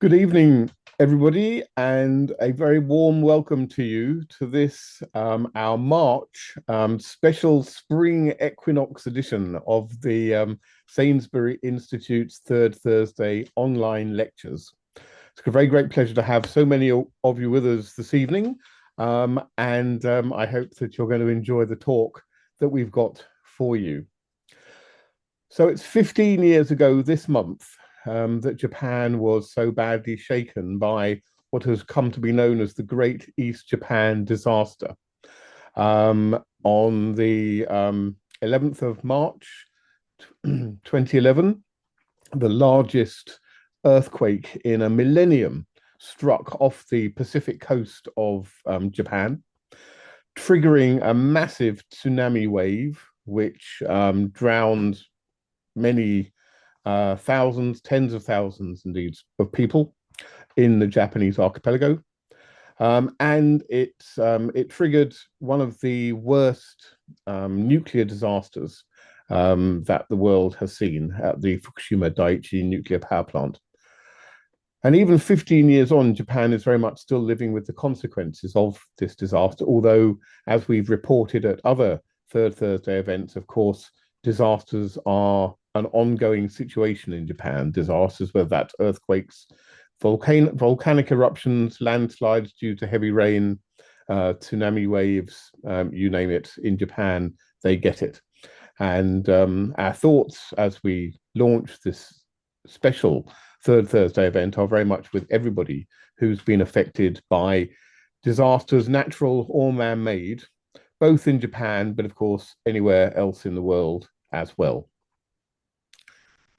Good evening, everybody, and a very warm welcome to you to this, our March special spring equinox edition of the Sainsbury Institute's Third Thursday online lectures. It's a very great pleasure to have so many of you with us this evening, and I hope that you're going to enjoy the talk that we've got for you. So it's 15 years ago this month that Japan was so badly shaken by what has come to be known as the Great East Japan Disaster. On the 11th of March 2011, the largest earthquake in a millennium struck off the Pacific coast of Japan, triggering a massive tsunami wave, which drowned many thousands, tens of thousands, indeed, of people in the Japanese archipelago. And it triggered one of the worst nuclear disasters that the world has seen at the Fukushima Daiichi nuclear power plant. And even 15 years on, Japan is very much still living with the consequences of this disaster, although, as we've reported at other Third Thursday events, of course, disasters are an ongoing situation in Japan. Disasters, whether that's earthquakes, volcanic eruptions, landslides due to heavy rain, tsunami waves, you name it, in Japan, they get it. And our thoughts as we launch this special Third Thursday event are very much with everybody who's been affected by disasters, natural or man-made, both in Japan, but of course, anywhere else in the world as well.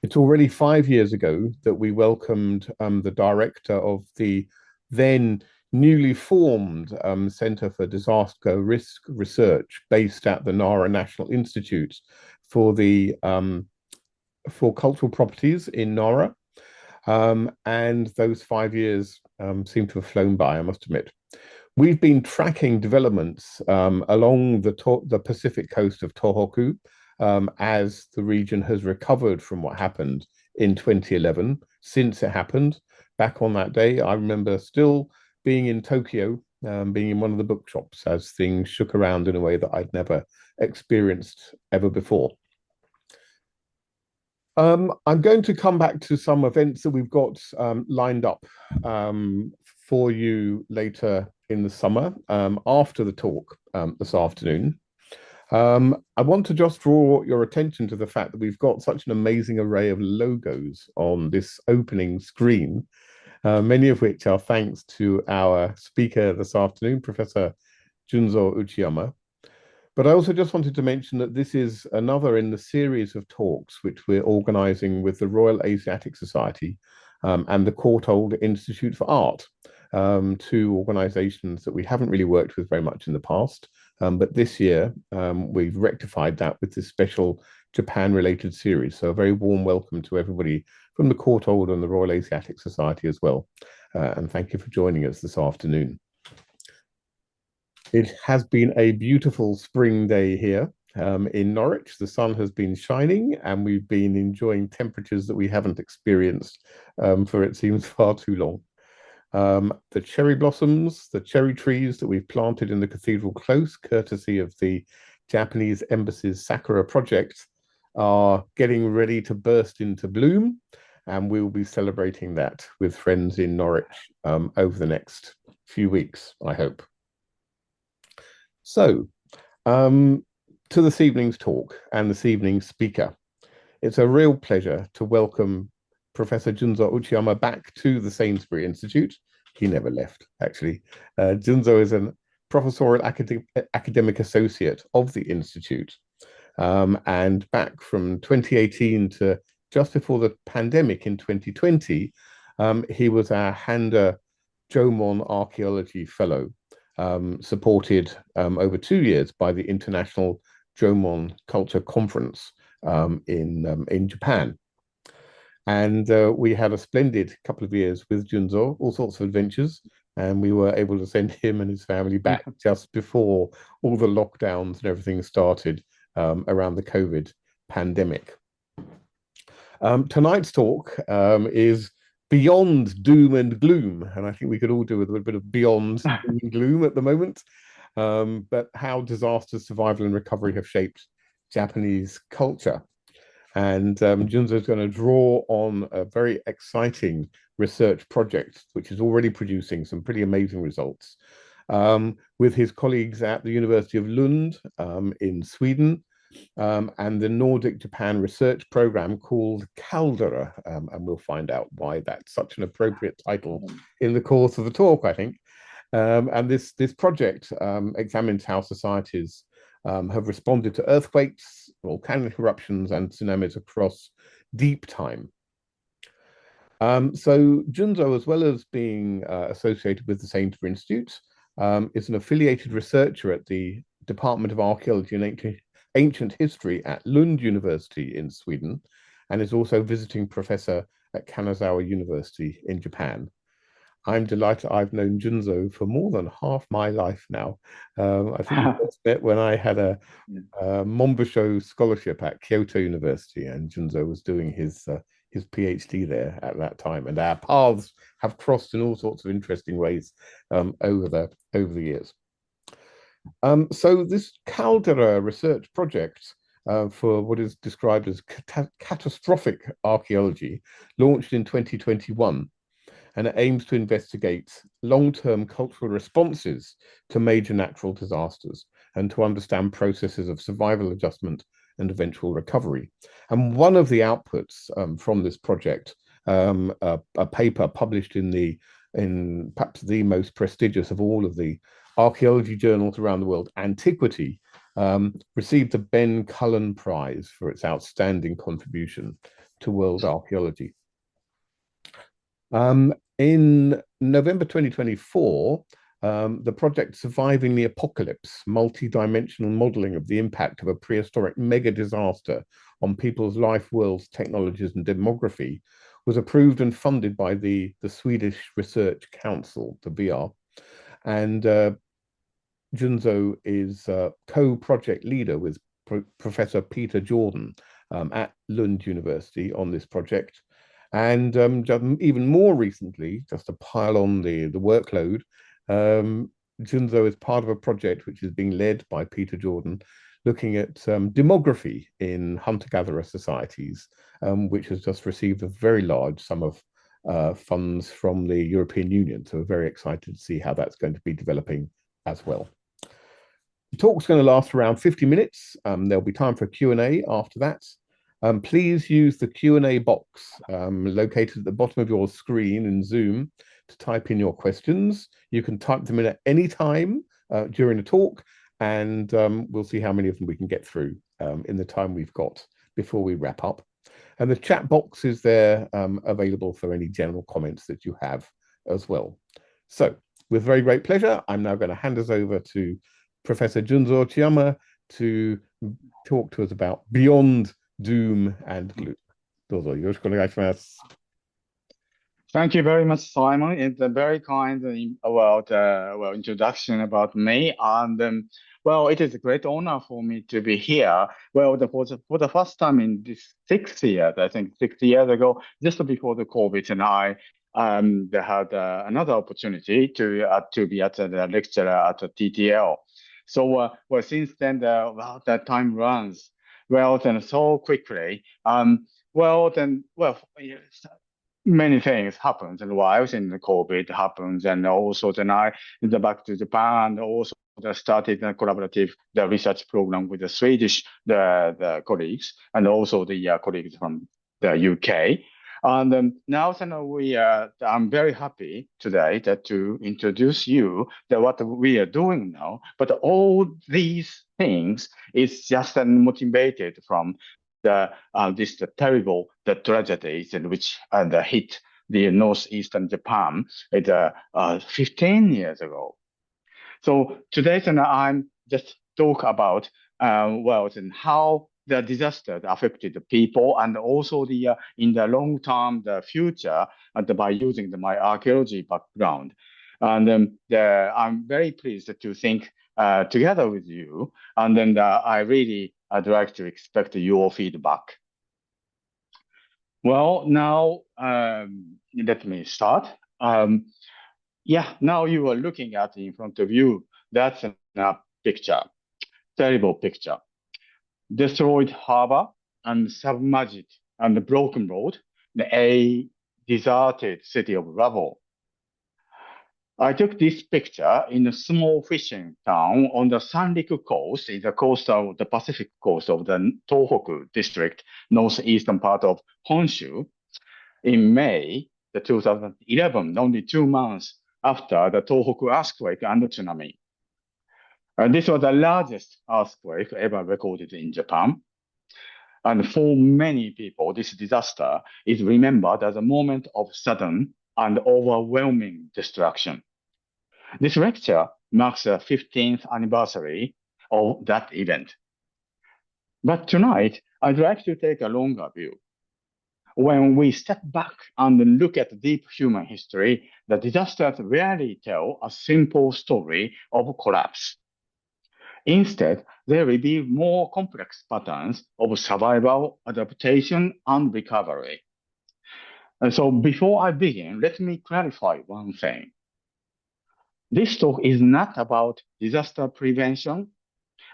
It's already 5 years ago that we welcomed the director of the then newly formed Center for Disaster Risk Research based at the Nara National Institute for cultural properties in Nara. And those 5 years seem to have flown by, I must admit. We've been tracking developments along the Pacific coast of Tōhoku as the region has recovered from what happened in 2011. Since it happened, back on that day, I remember still being in Tokyo, being in one of the bookshops as things shook around in a way that I'd never experienced ever before. I'm going to come back to some events that we've got lined up for you later in the summer after the talk this afternoon. I want to just draw your attention to the fact that we've got such an amazing array of logos on this opening screen, many of which are thanks to our speaker this afternoon, Professor Junzo Uchiyama. But I also just wanted to mention that this is another in the series of talks which we're organizing with the Royal Asiatic Society and the Courtauld Institute for Art, two organizations that we haven't really worked with very much in the past. But this year, we've rectified that with this special Japan-related series. So a very warm welcome to everybody from the Courtauld and the Royal Asiatic Society as well. And thank you for joining us this afternoon. It has been a beautiful spring day here in Norwich. The sun has been shining and we've been enjoying temperatures that we haven't experienced for it seems far too long. The cherry blossoms, the cherry trees that we've planted in the Cathedral Close, courtesy of the Japanese Embassy's Sakura project, are getting ready to burst into bloom, and we'll be celebrating that with friends in Norwich over the next few weeks, I hope. So, to this evening's talk and this evening's speaker. It's a real pleasure to welcome Professor Junzo Uchiyama back to the Sainsbury Institute. He never left, actually. Junzo is a professorial academic associate of the Institute. And back from 2018 to just before the pandemic in 2020, he was our Handa Jomon Archaeology Fellow, supported over 2 years by the International Jomon Culture Conference in Japan. And we had a splendid couple of years with Junzo, all sorts of adventures, and we were able to send him and his family back just before all the lockdowns and everything started around the COVID pandemic. Tonight's talk is beyond doom and gloom, and I think we could all do with a little bit of beyond doom and gloom at the moment. But how disaster survival and recovery have shaped Japanese culture. And Junzo is going to draw on a very exciting research project, which is already producing some pretty amazing results, with his colleagues at the University of Lund in Sweden, and the Nordic Japan research program called CALDERA. And we'll find out why that's such an appropriate title in the course of the talk, I think. And this project examines how societies have responded to earthquakes, volcanic eruptions, and tsunamis across deep time. So Junzo, as well as being associated with the Sainsbury Institute, is an affiliated researcher at the Department of Archaeology and Ancient History at Lund University in Sweden, and is also visiting professor at Kanazawa University in Japan. I'm delighted. I've known Junzo for more than half my life now. I think we first met when I had a Mombasho scholarship at Kyoto University, and Junzo was doing his PhD there at that time. And our paths have crossed in all sorts of interesting ways over the years. So this CALDERA research project for what is described as catastrophic archaeology launched in 2021. And it aims to investigate long-term cultural responses to major natural disasters and to understand processes of survival adjustment and eventual recovery. And one of the outputs from this project, a paper published in perhaps the most prestigious of all of the archaeology journals around the world, Antiquity, received the Ben Cullen Prize for its outstanding contribution to world archaeology. In November 2024, the project Surviving the Apocalypse, multi-dimensional modeling of the impact of a prehistoric mega disaster on people's life, worlds, technologies, and demography, was approved and funded by the Swedish Research Council, the VR. And Junzo is co-project leader with Professor Peter Jordan at Lund University on this project. And even more recently, just to pile on the workload, Junzo is part of a project which is being led by Peter Jordan, looking at demography in hunter-gatherer societies, which has just received a very large sum of funds from the European Union. So we're very excited to see how that's going to be developing as well. The talk's going to last around 50 minutes. There'll be time for Q&A after that. Please use the Q&A box located at the bottom of your screen in Zoom to type in your questions. You can type them in at any time during the talk, and we'll see how many of them we can get through in the time we've got before we wrap up. And the chat box is there available for any general comments that you have as well. So with very great pleasure, I'm now going to hand us over to Professor Junzo Uchiyama to talk to us about Beyond Doom and Gloom. どうぞよろしくお願いします。Thank you very much, Simon. It's a very kind introduction about me, and well, it is a great honor for me to be here. Well, for the first time in this 6 years, I think 6 years ago, just before the COVID, and I had another opportunity to be at the lecturer at the TTL. So well, since then, that time runs well then so quickly. Many things happened and while the COVID happens, and also then I back to Japan, and also started a collaborative research program with the Swedish the colleagues, and also the colleagues from the UK. And now then I'm very happy today to introduce you what we are doing now. But all these things is just motivated from this terrible tragedies in which hit the northeastern Japan 15 years ago. So today then I'm just talk about how the disaster affected the people, and also in the long term, the future, by using my archaeology background. And I'm very pleased to think together with you, and then I really I'd like to expect your feedback. Well, now let me start. Yeah, now you are looking at in front of you. That's a picture, terrible picture. Destroyed harbor and submerged and broken road, a deserted city of rubble. I took this picture in a small fishing town on the Sanriku coast, in the coast of the Pacific coast of the Tōhoku district, northeastern part of Honshu, in May 2011, only 2 months after the Tōhoku earthquake and the tsunami. This was the largest earthquake ever recorded in Japan. And for many people, this disaster is remembered as a moment of sudden and overwhelming destruction. This lecture marks the 15th anniversary of that event. But tonight, I'd like to take a longer view. When we step back and look at deep human history, the disasters rarely tell a simple story of collapse. Instead, they reveal more complex patterns of survival, adaptation, and recovery. And so before I begin, let me clarify one thing. This talk is not about disaster prevention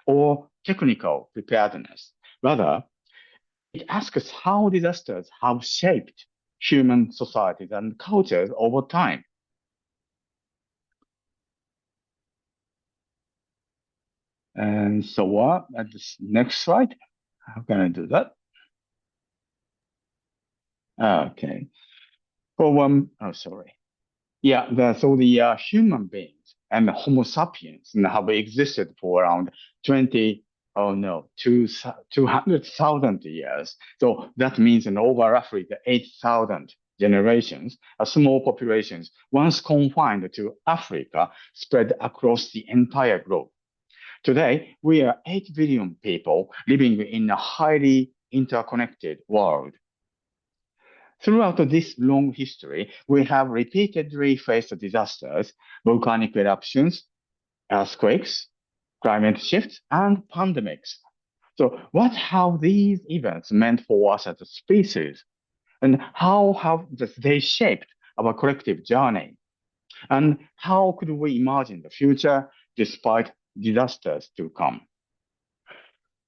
or technical preparedness. Rather, it asks how disasters have shaped human societies and cultures over time. And so at this next slide, how can I do that? Okay. Sorry. Yeah, so the human beings and Homo sapiens have existed for around 200,000 years. So that means over roughly 8,000 generations, a small populations once confined to Africa spread across the entire globe. Today, we are 8 billion people living in a highly interconnected world. Throughout this long history, we have repeatedly faced disasters, volcanic eruptions, earthquakes, climate shifts, and pandemics. So what have these events meant for us as a species? And how have they shaped our collective journey? And how could we imagine the future despite disasters to come?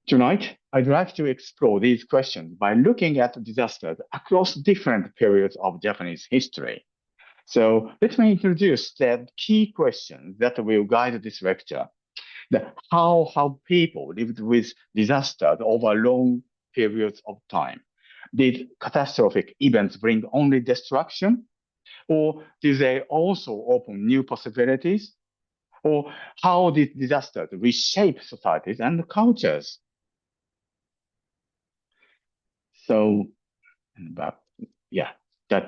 Tonight, I'd like to explore these questions by looking at disasters across different periods of Japanese history. So let me introduce the key questions that will guide this lecture. How have people lived with disasters over long periods of time? Did catastrophic events bring only destruction? Or do they also open new possibilities? Or how did disasters reshape societies and cultures? So,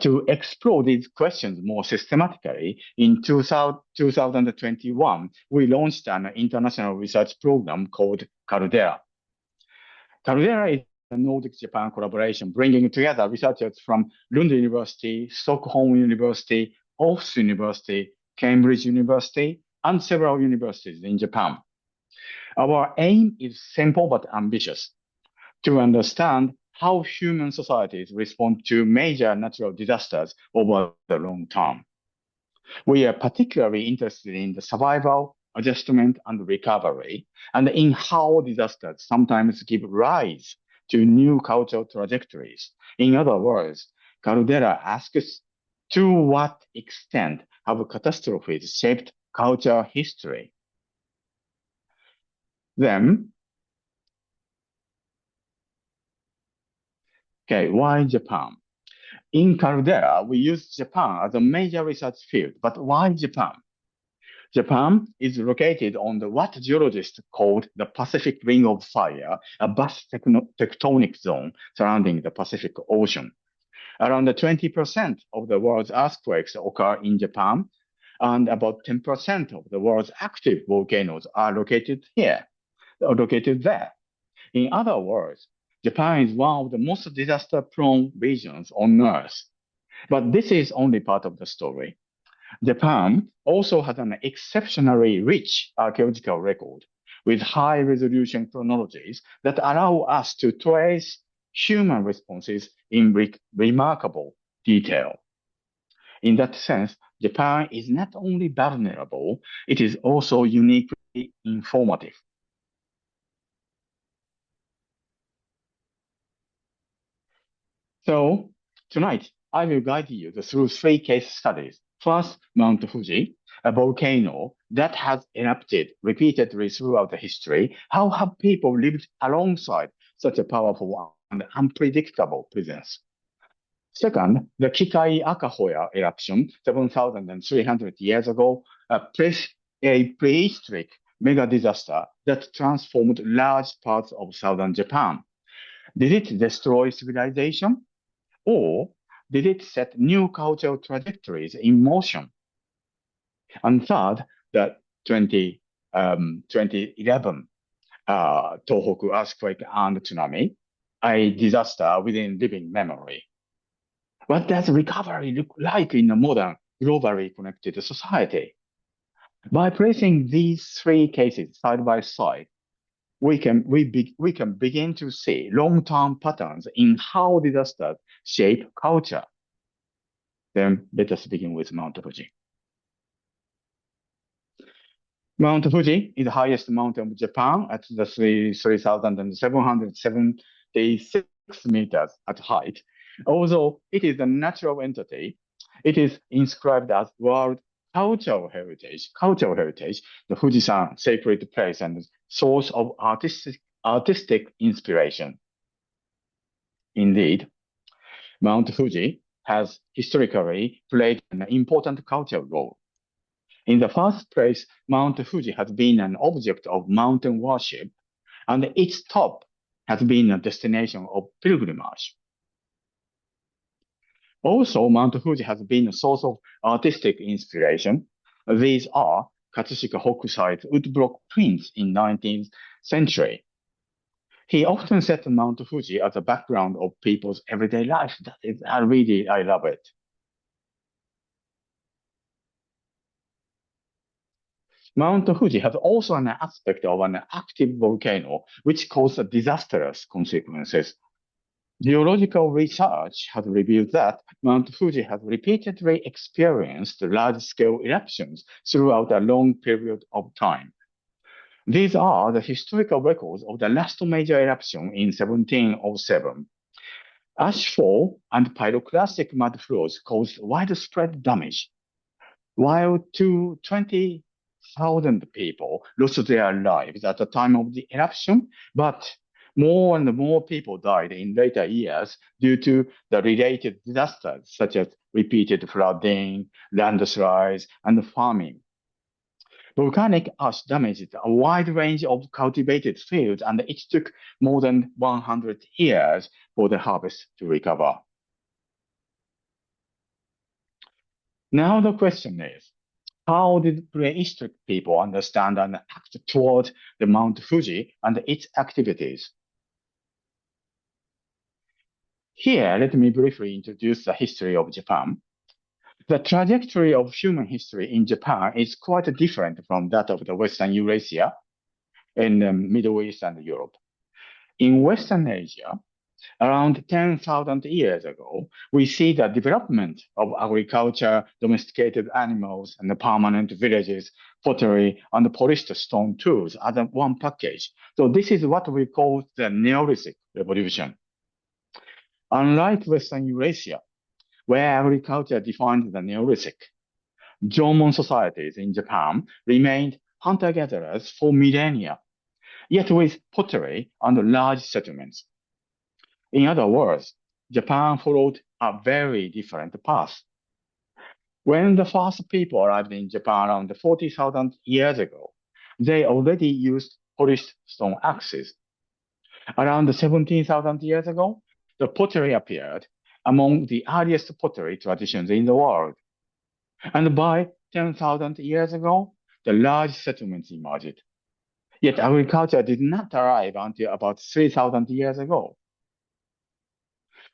to explore these questions more systematically, in 2021, we launched an international research program called CALDERA. CALDERA is a Nordic Japan collaboration bringing together researchers from Lund University, Stockholm University, Aarhus University, Cambridge University, and several universities in Japan. Our aim is simple but ambitious: to understand how human societies respond to major natural disasters over the long term. We are particularly interested in the survival, adjustment, and recovery, and in how disasters sometimes give rise to new cultural trajectories. In other words, CALDERA asks, to what extent have catastrophes shaped culture history? Then, why Japan? In CALDERA, we use Japan as a major research field, but why Japan? Japan is located on what geologists called the Pacific Ring of Fire, a vast tectonic zone surrounding the Pacific Ocean. Around 20% of the world's earthquakes occur in Japan, and about 10% of the world's active volcanoes are located there. In other words, Japan is one of the most disaster-prone regions on Earth. But this is only part of the story. Japan also has an exceptionally rich archaeological record with high-resolution chronologies that allow us to trace human responses in remarkable detail. In that sense, Japan is not only vulnerable, it is also uniquely informative. So tonight, I will guide you through three case studies. First, Mount Fuji, a volcano that has erupted repeatedly throughout the history. How have people lived alongside such a powerful and unpredictable presence? Second, the Kikai-Akahoya eruption 7,300 years ago, a prehistoric mega disaster that transformed large parts of southern Japan. Did it destroy civilization? Or did it set new cultural trajectories in motion? And third, the 2011 Tōhoku earthquake and tsunami, a disaster within living memory. What does recovery look like in a modern, globally connected society? By placing these three cases side by side, we can begin to see long-term patterns in how disasters shape culture. Then let us begin with Mount Fuji. Mount Fuji is the highest mountain of Japan at the 3,776 meters at height. Although it is a natural entity, it is inscribed as World Cultural Heritage, the Fujisan sacred place and source of artistic inspiration. Indeed, Mount Fuji has historically played an important cultural role. In the first place, Mount Fuji has been an object of mountain worship, and its top has been a destination of pilgrimage. Also, Mount Fuji has been a source of artistic inspiration. These are Katsushika Hokusai's woodblock prints in 19th century. He often set Mount Fuji as a background of people's everyday life. I love it. Mount Fuji has also an aspect of an active volcano, which causes disastrous consequences. Geological research has revealed that Mount Fuji has repeatedly experienced large-scale eruptions throughout a long period of time. These are the historical records of the last major eruption in 1707. Ashfall and pyroclastic mud flows caused widespread damage, while 20,000 people lost their lives at the time of the eruption, but more and more people died in later years due to the related disasters such as repeated flooding, landslides, and famine. Volcanic ash damaged a wide range of cultivated fields, and it took more than 100 years for the harvest to recover. Now the question is, how did prehistoric people understand and act toward the Mount Fuji and its activities? Here, let me briefly introduce the history of Japan. The trajectory of human history in Japan is quite different from that of the Western Eurasia and the Middle East and Europe. In Western Asia, around 10,000 years ago, we see the development of agriculture, domesticated animals, and the permanent villages, pottery, and polished stone tools as one package. So this is what we call the Neolithic revolution. Unlike Western Eurasia, where agriculture defined the Neolithic, Jomon societies in Japan remained hunter-gatherers for millennia, yet with pottery and large settlements. In other words, Japan followed a very different path. When the first people arrived in Japan around 40,000 years ago, they already used polished stone axes. Around 17,000 years ago, the pottery appeared among the earliest pottery traditions in the world. And by 10,000 years ago, the large settlements emerged. Yet agriculture did not arrive until about 3,000 years ago.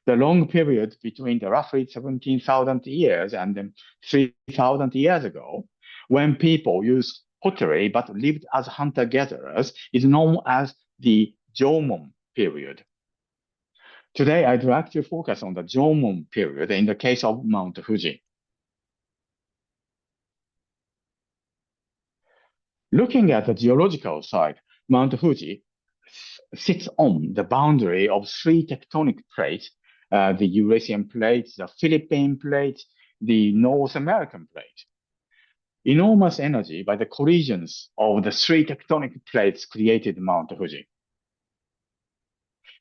The long period between the roughly 17,000 years and then 3,000 years ago, when people used pottery but lived as hunter-gatherers, is known as the Jomon period. Today, I'd like to focus on the Jomon period in the case of Mount Fuji. Looking at the geological side, Mount Fuji sits on the boundary of three tectonic plates, the Eurasian plate, the Philippine plate, the North American plate. Enormous energy by the collisions of the three tectonic plates created Mount Fuji.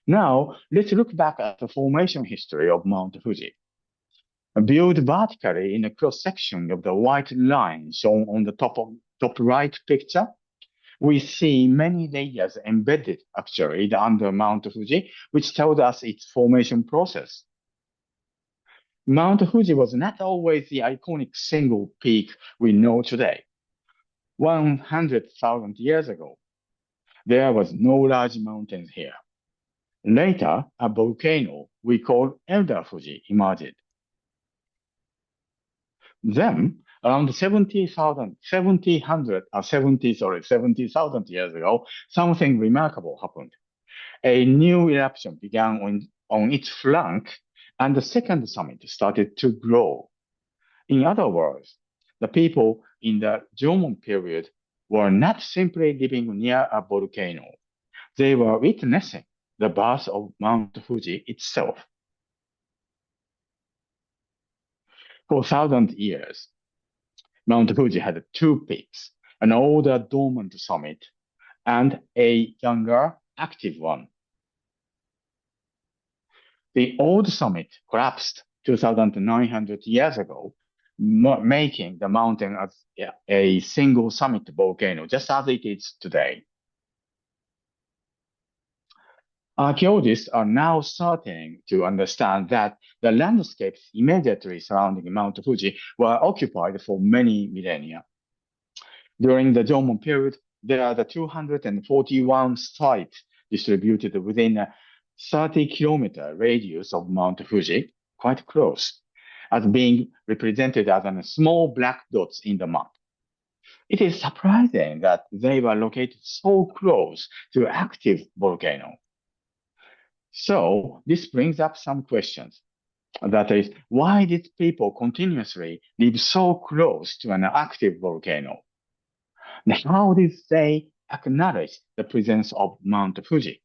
Now, let's look back at the formation history of Mount Fuji. Viewed vertically in a cross-section of the white line shown on the top right picture, we see many layers embedded actually under Mount Fuji, which tells us its formation process. Mount Fuji was not always the iconic single peak we know today. 100,000 years ago, there was no large mountains here. Later, a volcano we call Elder Fuji emerged. Then, around 70,000 years ago, something remarkable happened. A new eruption began on its flank, and the second summit started to grow. In other words, the people in the Jomon period were not simply living near a volcano. They were witnessing the birth of Mount Fuji itself. For 1,000 years, Mount Fuji had two peaks, an older dormant summit and a younger active one. The old summit collapsed 2,900 years ago, making the mountain as a single summit volcano, just as it is today. Archaeologists are now starting to understand that the landscapes immediately surrounding Mount Fuji were occupied for many millennia. During the Jomon period, there are 241 sites distributed within a 30-kilometer radius of Mount Fuji, quite close, as being represented as small black dots in the map. It is surprising that they were located so close to active volcano. So this brings up some questions. That is, why did people continuously live so close to an active volcano? And how did they acknowledge the presence of Mount Fuji?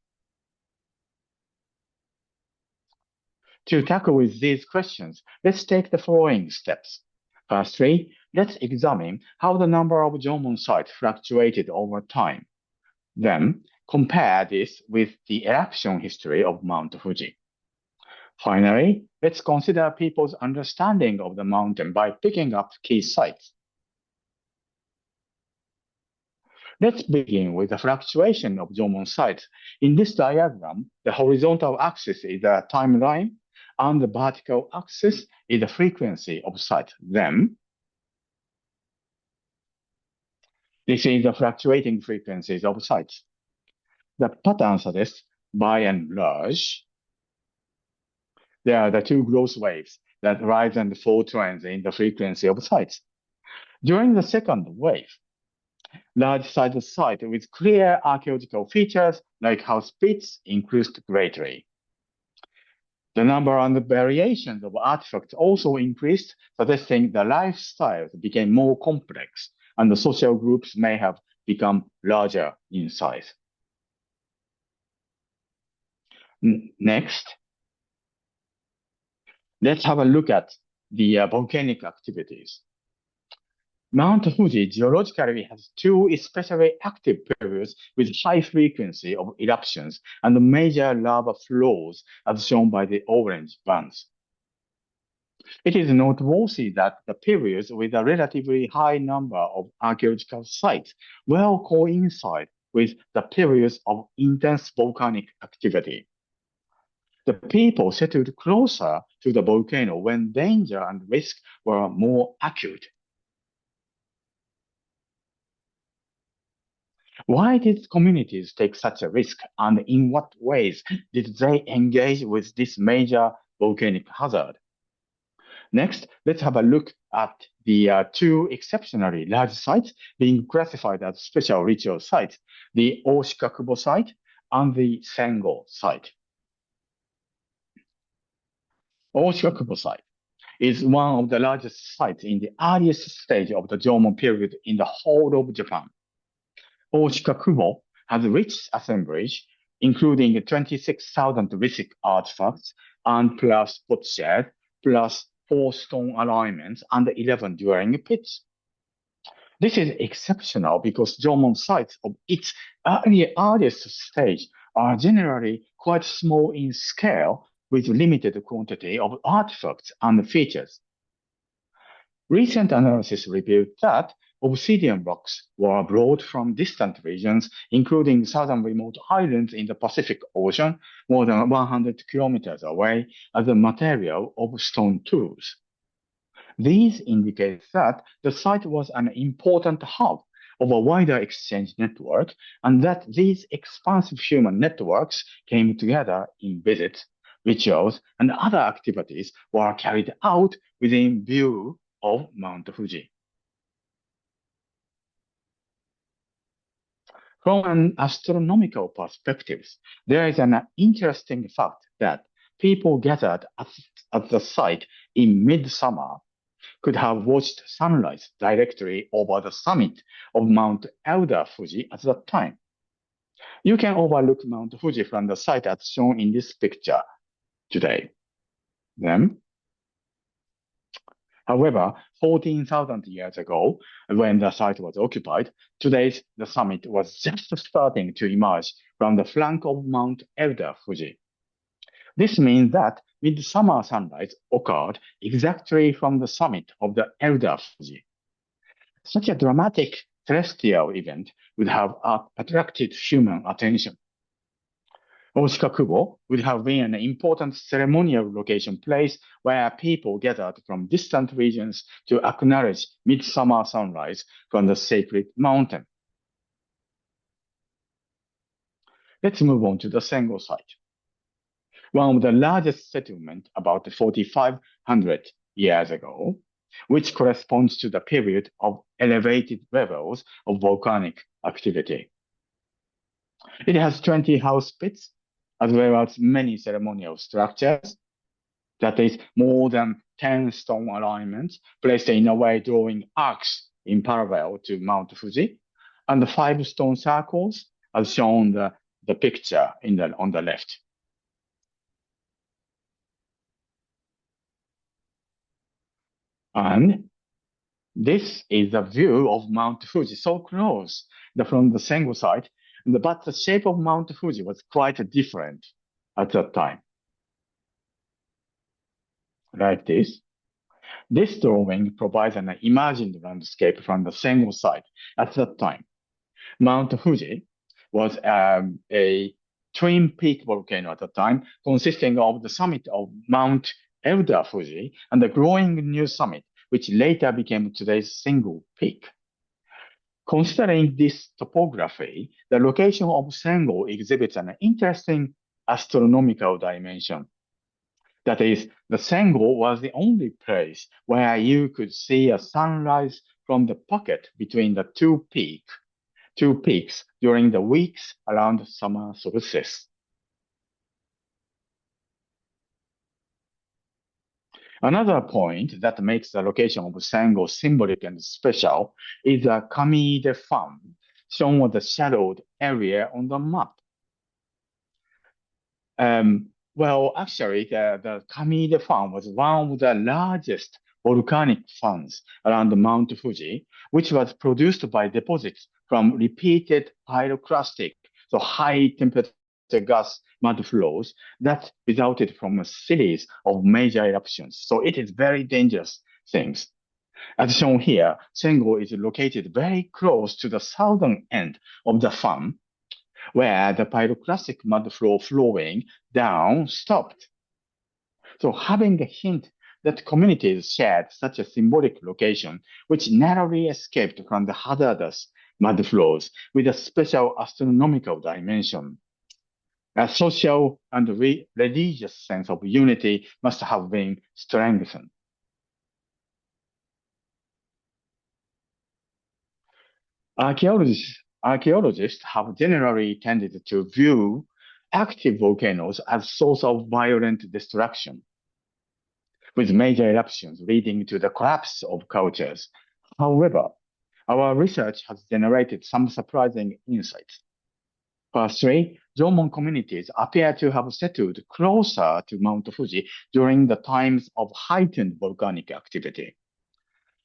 To tackle with these questions, let's take the following steps. Firstly, let's examine how the number of Jomon sites fluctuated over time. Then, compare this with the eruption history of Mount Fuji. Finally, let's consider people's understanding of the mountain by picking up key sites. Let's begin with the fluctuation of Jomon sites. In this diagram, the horizontal axis is the timeline, and the vertical axis is the frequency of sites. Then, this is the fluctuating frequencies of sites. The pattern suggests, by and large, there are the two growth waves that rise and fall trends in the frequency of sites. During the second wave, large-sized sites with clear archaeological features like house pits increased greatly. The number and the variations of artifacts also increased, suggesting the lifestyles became more complex, and the social groups may have become larger in size. Next, let's have a look at the volcanic activities. Mount Fuji geologically has two especially active periods with high frequency of eruptions and major lava flows, as shown by the orange bands. It is noteworthy that the periods with a relatively high number of archaeological sites well coincide with the periods of intense volcanic activity. The people settled closer to the volcano when danger and risk were more acute. Why did communities take such a risk, and in what ways did they engage with this major volcanic hazard? Next, let's have a look at the two exceptionally large sites being classified as special ritual sites, the Oshikakubo site and the Sengo site. Oshikakubo site is one of the largest sites in the earliest stage of the Jomon period in the whole of Japan. Oshikakubo has rich assemblage, including 26,000 lithic artifacts and plus potsherd, plus 4 stone alignments and 11 dwelling pits. This is exceptional because Jomon sites of its earliest stage are generally quite small in scale with limited quantity of artifacts and features. Recent analysis revealed that obsidian rocks were brought from distant regions, including southern remote islands in the Pacific Ocean, more than 100 kilometers away, as a material of stone tools. These indicate that the site was an important hub of a wider exchange network, and that these expansive human networks came together in visits, rituals, and other activities were carried out within view of Mount Fuji. From an astronomical perspective, there is an interesting fact that people gathered at the site in midsummer could have watched sunrise directly over the summit of Mount Elder Fuji at that time. You can overlook Mount Fuji from the site as shown in this picture today. However, 14,000 years ago, when the site was occupied, the summit was just starting to emerge from the flank of Mount Elder Fuji. This means that midsummer sunrise occurred exactly from the summit of the Elder Fuji. Such a dramatic celestial event would have attracted human attention. Oshikakubo would have been an important ceremonial location place where people gathered from distant regions to acknowledge midsummer sunrise from the sacred mountain. Let's move on to the Sengo site. One of the largest settlements about 4,500 years ago, which corresponds to the period of elevated levels of volcanic activity. It has 20 house pits, as well as many ceremonial structures, that is, more than 10 stone alignments placed in a way drawing arcs in parallel to Mount Fuji, and 5 stone circles, as shown the picture on the left. And this is a view of Mount Fuji, so close from the Sengo site, but the shape of Mount Fuji was quite different at that time. Like this. This drawing provides an imagined landscape from the Sengo site at that time. Mount Fuji was a twin peak volcano at the time, consisting of the summit of Mount Elder Fuji and the growing new summit, which later became today's single peak. Considering this topography, the location of Sengo exhibits an interesting astronomical dimension. That is, the Sengo was the only place where you could see a sunrise from the pocket between the two peaks during the weeks around summer solstice. Another point that makes the location of Sengo symbolic and special is the Kamide Farm, shown as the shadowed area on the map. Well, actually, the Kamide Farm was one of the largest volcanic farms around Mount Fuji, which was produced by deposits from repeated pyroclastic, so high temperature gas mud flows that resulted from a series of major eruptions. So it is very dangerous things. As shown here, Sengo is located very close to the southern end of the farm, where the pyroclastic mud flow flowing down stopped. So having a hint that communities shared such a symbolic location, which narrowly escaped from the hazardous mud flows with a special astronomical dimension. A social and religious sense of unity must have been strengthened. Archaeologists have generally tended to view active volcanoes as source of violent destruction, with major eruptions leading to the collapse of cultures. However, our research has generated some surprising insights. Firstly, Jomon communities appear to have settled closer to Mount Fuji during the times of heightened volcanic activity.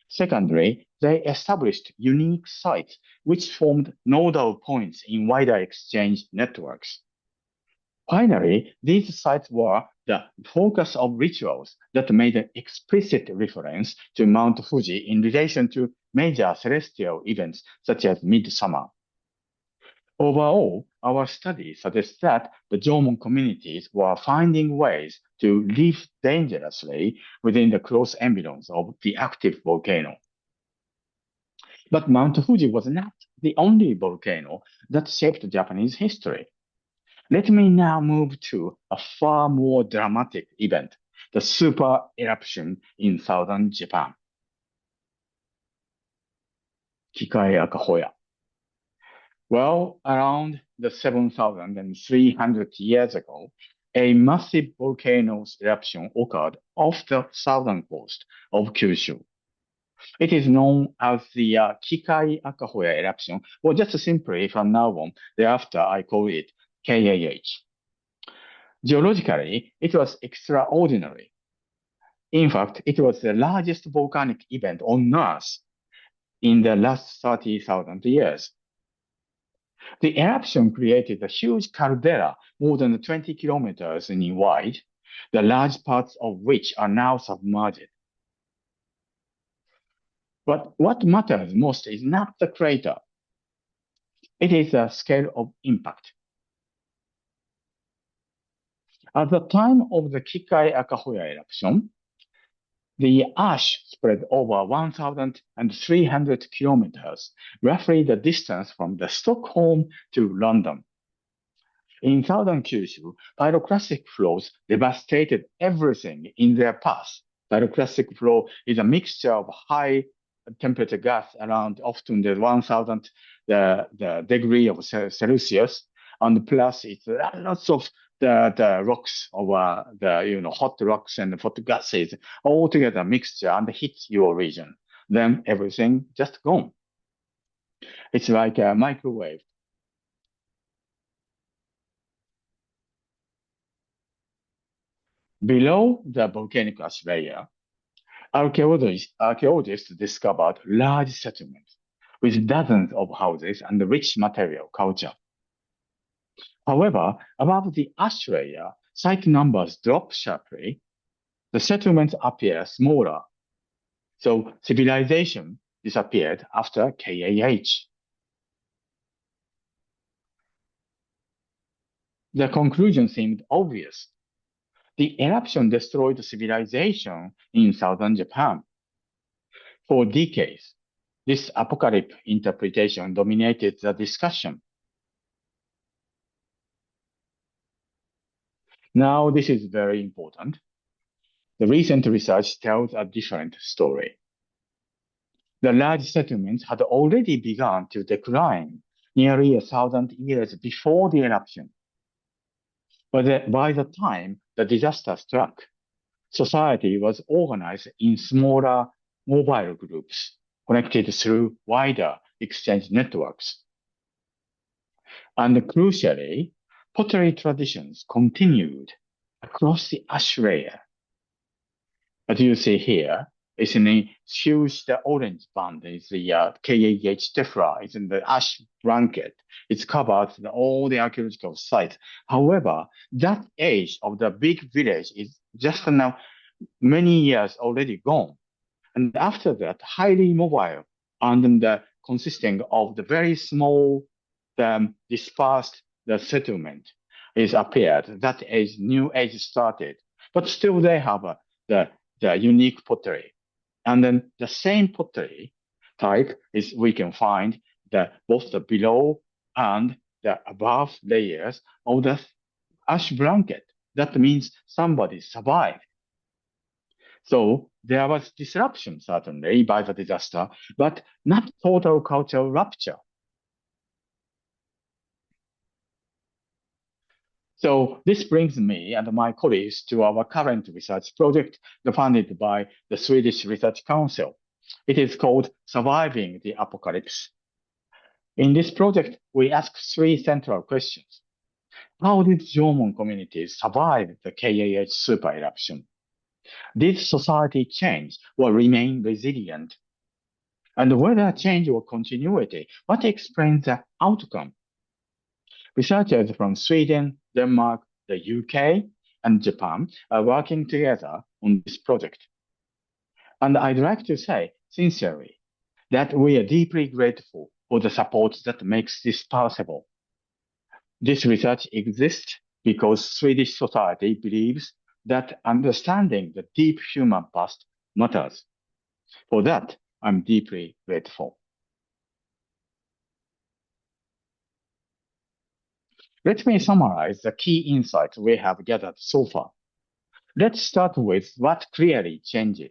Secondly, they established unique sites which formed nodal points in wider exchange networks. Finally, these sites were the focus of rituals that made an explicit reference to Mount Fuji in relation to major celestial events such as midsummer. Overall, our study suggests that the Jomon communities were finding ways to live dangerously within the close environs of the active volcano. But Mount Fuji was not the only volcano that shaped Japanese history. Let me now move to a far more dramatic event, the super-eruption in southern Japan. Kikai-Akahoya. Well, around the 7,300 years ago, a massive volcano's eruption occurred off the southern coast of Kyushu. It is known as the Kikai-Akahoya eruption, or just simply from now on, thereafter I call it KAH. Geologically, it was extraordinary. In fact, it was the largest volcanic event on Earth in the last 30,000 years. The eruption created a huge caldera more than 20 kilometers in wide, the large parts of which are now submerged. But what matters most is not the crater. It is the scale of impact. At the time of the Kikai-Akahoya eruption, the ash spread over 1,300 kilometers, roughly the distance from the Stockholm to London. In southern Kyushu, pyroclastic flows devastated everything in their path. Pyroclastic flow is a mixture of high temperature gas around often the 1,000 the degree of Celsius, and plus it's lots of the rocks over the hot rocks and hot gases all together mixture and hit your region. Then everything just gone. It's like a microwave. Below the volcanic ash layer, archaeologists discovered large settlements with dozens of houses and rich material culture. However, above the ash layer, site numbers drop sharply. The settlements appear smaller. So civilization disappeared after KAH. The conclusion seemed obvious. The eruption destroyed civilization in southern Japan. For decades, this apocalypse interpretation dominated the discussion. Now, this is very important. The recent research tells a different story. The large settlements had already begun to decline nearly 1,000 years before the eruption. But by the time the disaster struck, society was organized in smaller mobile groups connected through wider exchange networks. And crucially, pottery traditions continued across the ash layer. As you see here, it's in a huge, the orange band is the KAH tephra, it's in the ash blanket. It's covered all the archaeological sites. However, that age of the big village is just now many years already gone. And after that, highly mobile and consisting of the very small dispersed the settlement is appeared. That age, new age started. But still they have the unique pottery. And then the same pottery type is we can find both the below and the above layers of the ash blanket. That means somebody survived. So there was disruption certainly by the disaster, but not total cultural rupture. So this brings me and my colleagues to our current research project funded by the Swedish Research Council. It is called Surviving the Apocalypse. In this project, we ask three central questions. How did Jomon communities survive the KAH super-eruption? Did society change or remain resilient? And whether change or continuity, what explains the outcome? Researchers from Sweden, Denmark, the UK, and Japan are working together on this project. And I'd like to say, sincerely, that we are deeply grateful for the support that makes this possible. This research exists because Swedish society believes that understanding the deep human past matters. For that, I'm deeply grateful. Let me summarize the key insights we have gathered so far. Let's start with what clearly changed.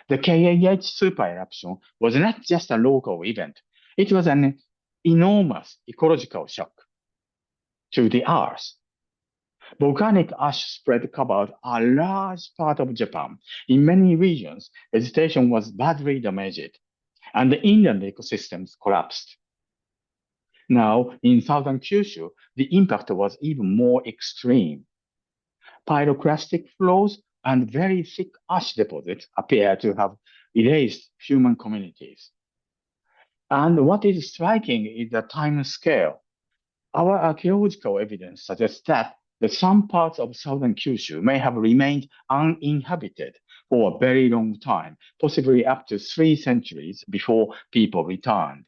The KAH super-eruption was not just a local event. It was an enormous ecological shock to the Earth. Volcanic ash spread covered a large part of Japan. In many regions, vegetation was badly damaged, and the inland ecosystems collapsed. Now, in southern Kyushu, the impact was even more extreme. Pyroclastic flows and very thick ash deposits appear to have erased human communities. And what is striking is the time scale. Our archaeological evidence suggests that some parts of southern Kyushu may have remained uninhabited for a very long time, possibly up to 3 centuries before people returned.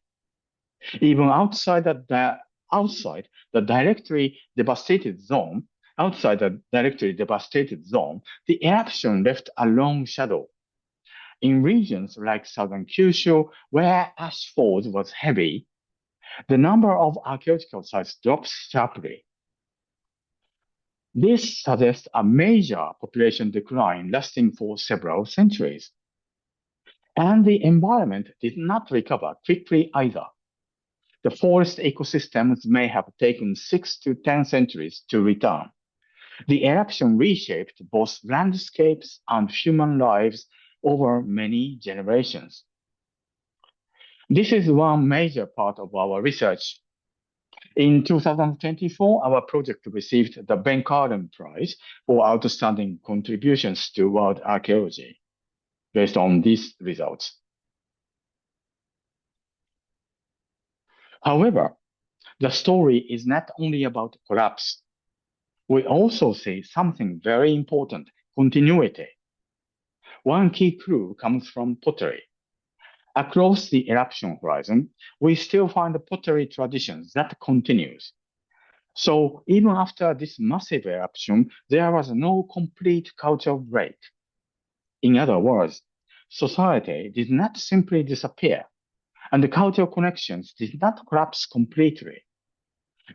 Even outside the directly devastated zone, the eruption left a long shadow. In regions like southern Kyushu, where ash fall was heavy, the number of archaeological sites drops sharply. This suggests a major population decline lasting for several centuries. And the environment did not recover quickly either. The forest ecosystems may have taken 6 to 10 centuries to return. The eruption reshaped both landscapes and human lives over many generations. This is one major part of our research. In 2024, our project received the Ben Carden Prize for outstanding contributions to world archaeology based on these results. However, the story is not only about collapse. We also see something very important, continuity. One key clue comes from pottery. Across the eruption horizon, we still find the pottery traditions that continues. So even after this massive eruption, there was no complete cultural break. In other words, society did not simply disappear, and the cultural connections did not collapse completely.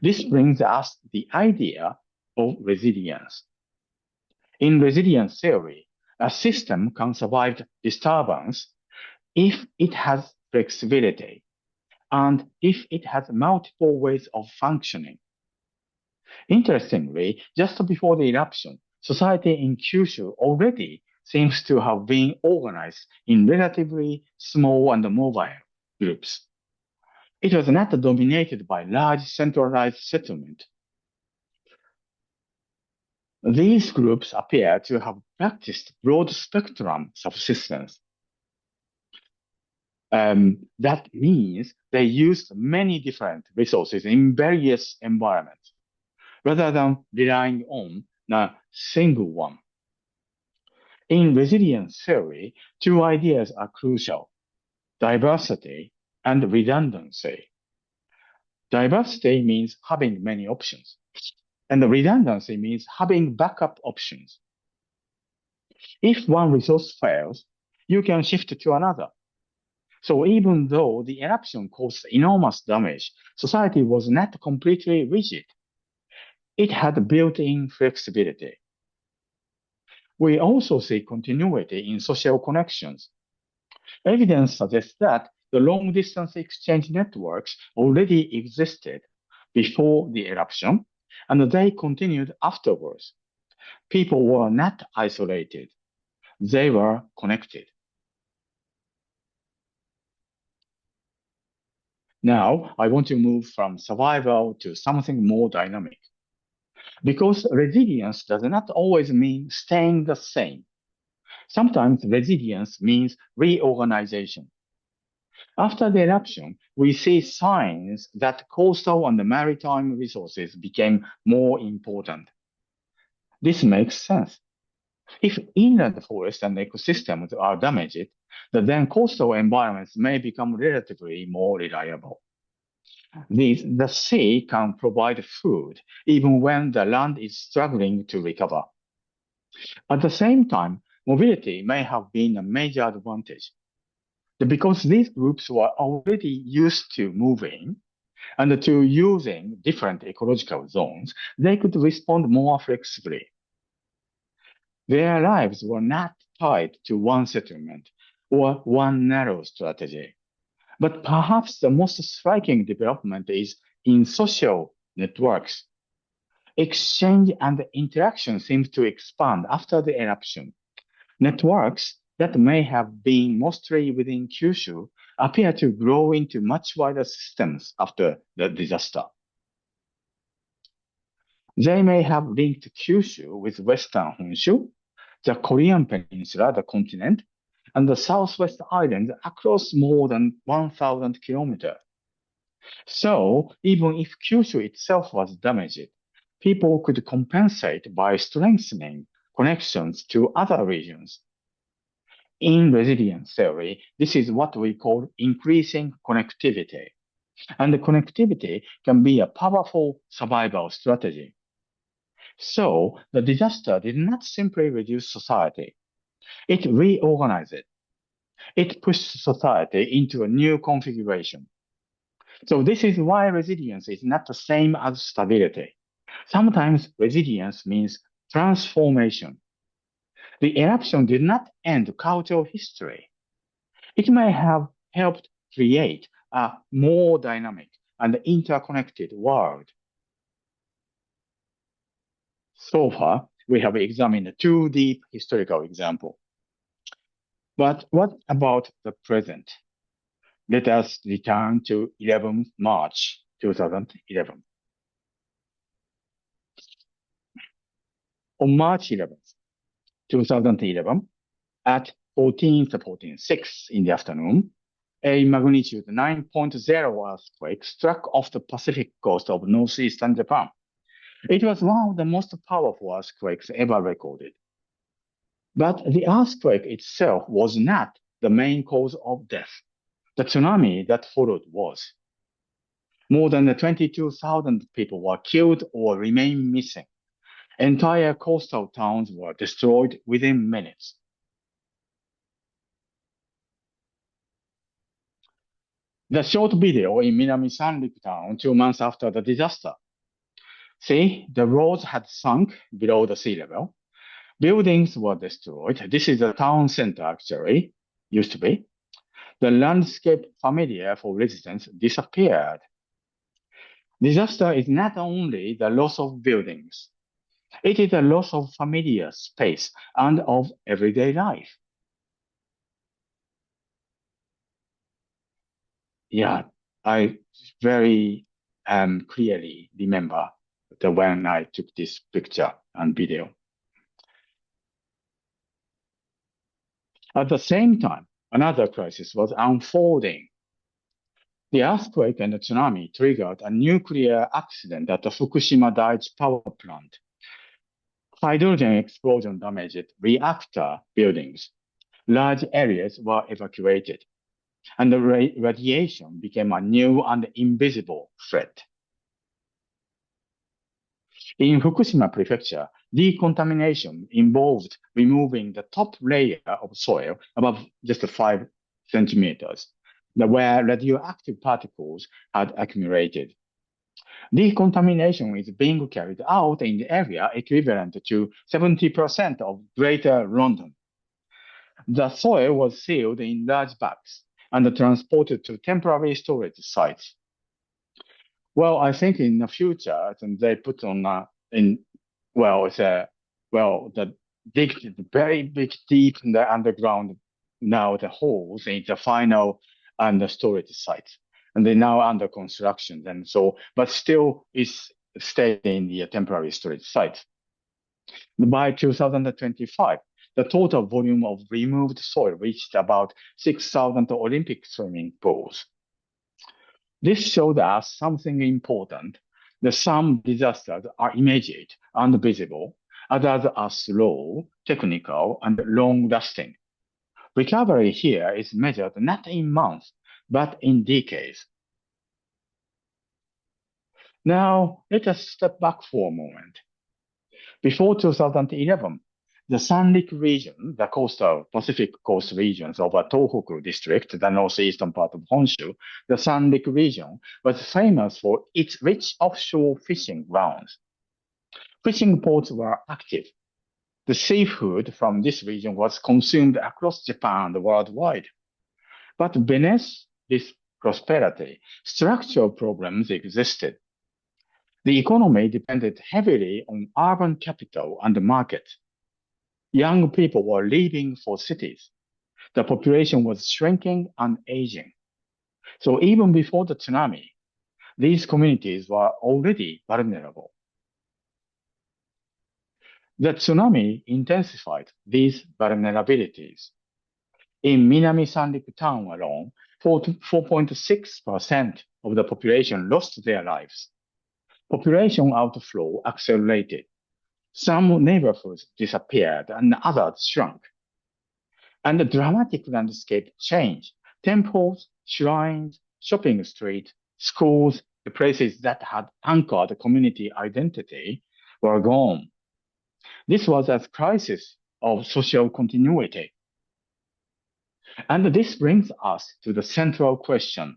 This brings us the idea of resilience. In resilience theory, a system can survive disturbance if it has flexibility and if it has multiple ways of functioning. Interestingly, just before the eruption, society in Kyushu already seems to have been organized in relatively small and mobile groups. It was not dominated by large centralized settlement. These groups appear to have practiced broad-spectrum subsistence. That means they used many different resources in various environments, rather than relying on a single one. In resilience theory, 2 ideas are crucial: diversity and redundancy. Diversity means having many options, and redundancy means having backup options. If one resource fails, you can shift to another. So even though the eruption caused enormous damage, society was not completely rigid. It had built-in flexibility. We also see continuity in social connections. Evidence suggests that the long-distance exchange networks already existed before the eruption, and they continued afterwards. People were not isolated. They were connected. Now, I want to move from survival to something more dynamic. Because resilience does not always mean staying the same. Sometimes resilience means reorganization. After the eruption, we see signs that coastal and maritime resources became more important. This makes sense. If inland forests and ecosystems are damaged, then coastal environments may become relatively more reliable. The sea can provide food even when the land is struggling to recover. At the same time, mobility may have been a major advantage. Because these groups were already used to moving and to using different ecological zones, they could respond more flexibly. Their lives were not tied to one settlement or one narrow strategy. But perhaps the most striking development is in social networks. Exchange and interaction seems to expand after the eruption. Networks that may have been mostly within Kyushu appear to grow into much wider systems after the disaster. They may have linked Kyushu with Western Honshu, the Korean peninsula, the continent, and the Southwest Islands across more than 1,000 kilometers. So, even if Kyushu itself was damaged, people could compensate by strengthening connections to other regions. In resilience theory, this is what we call increasing connectivity. And the connectivity can be a powerful survival strategy. So, the disaster did not simply reduce society. It reorganized it. It pushed society into a new configuration. So this is why resilience is not the same as stability. Sometimes resilience means transformation. The eruption did not end cultural history. It may have helped create a more dynamic and interconnected world. So far, we have examined two deep historical examples. But what about the present? Let us return to 11 March 2011. On March 11th, 2011, at 14:46 in the afternoon, a magnitude 9.0 earthquake struck off the Pacific coast of northeastern Japan. It was one of the most powerful earthquakes ever recorded. But the earthquake itself was not the main cause of death. The tsunami that followed was. More than 22,000 people were killed or remain missing. Entire coastal towns were destroyed within minutes. The short video in Minami Sanrik town 2 months after the disaster. See, the roads had sunk below the sea level. Buildings were destroyed. This is the town center, actually, used to be. The landscape familiar for residents disappeared. Disaster is not only the loss of buildings. It is a loss of familiar space and of everyday life. Yeah, I very clearly remember when I took this picture and video. At the same time, another crisis was unfolding. The earthquake and the tsunami triggered a nuclear accident at the Fukushima Daiichi power plant. Hydrogen explosion damaged reactor buildings. Large areas were evacuated, and the radiation became a new and invisible threat. In Fukushima Prefecture, decontamination involved removing the top layer of soil above just 5 centimeters, where radioactive particles had accumulated. Decontamination is being carried out in the area equivalent to 70% of Greater London. The soil was sealed in large bags and transported to temporary storage sites. Well, I think in the future, they put on the very big, deep in the underground now the holes in the final and the storage sites. and they're now under construction. And so, but still is staying in the temporary storage site. By 2025, the total volume of removed soil reached about 6,000 Olympic swimming pools. This showed us something important. That some disasters are immediate and visible, others are slow, technical, and long-lasting. Recovery here is measured not in months, but in decades. Now, let us step back for a moment. Before 2011, the Sanrik region, the coastal Pacific coast regions of a Tōhoku district, the northeastern part of Honshu, the Sanrik region was famous for its rich offshore fishing grounds. Fishing ports were active. The seafood from this region was consumed across Japan and worldwide. But beneath this prosperity, structural problems existed. The economy depended heavily on urban capital and the market. Young people were leaving for cities. The population was shrinking and aging. So even before the tsunami, these communities were already vulnerable. The tsunami intensified these vulnerabilities. In Minami Sanrik town alone, 4.6% of the population lost their lives. Population outflow accelerated. Some neighborhoods disappeared and others shrunk. And the dramatic landscape changed. Temples, shrines, shopping streets, schools, the places that had anchored community identity were gone. This was a crisis of social continuity. And this brings us to the central question.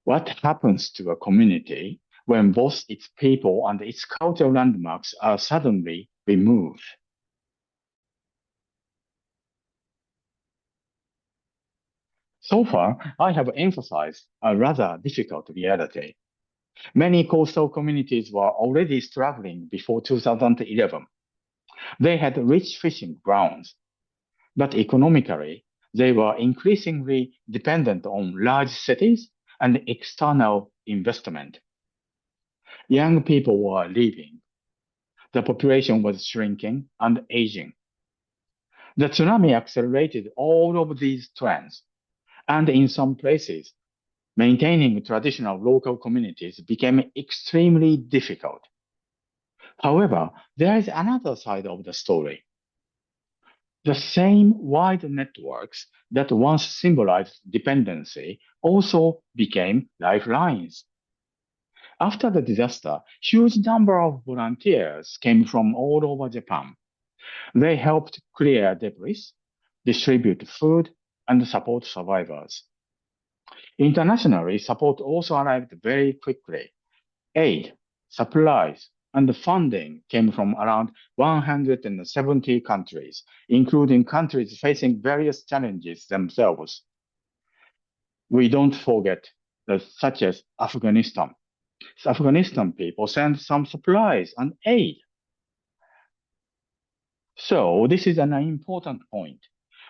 What happens to a community when both its people and its cultural landmarks are suddenly removed? So far, I have emphasized a rather difficult reality. Many coastal communities were already struggling before 2011. They had rich fishing grounds, but economically, they were increasingly dependent on large cities and external investment. Young people were leaving. The population was shrinking and aging. The tsunami accelerated all of these trends, and in some places, maintaining traditional local communities became extremely difficult. However, there is another side of the story. The same wide networks that once symbolized dependency also became lifelines. After the disaster, huge number of volunteers came from all over Japan. They helped clear debris, distribute food, and support survivors. Internationally, support also arrived very quickly. Aid, supplies, and funding came from around 170 countries, including countries facing various challenges themselves. We don't forget that such as Afghanistan. Afghanistan people sent some supplies and aid. So this is an important point.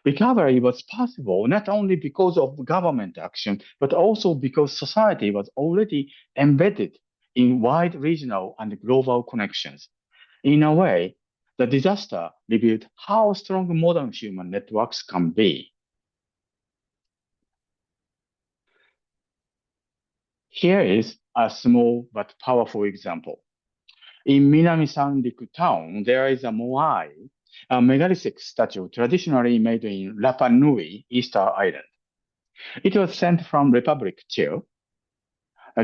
Recovery was possible not only because of government action, but also because society was already embedded in wide regional and global connections. In a way, the disaster revealed how strong modern human networks can be. Here is a small but powerful example. In Minami Sanriku town, there is a moai, a megalithic statue traditionally made in Rapa Nui, Easter Island. It was sent from Republic Chile.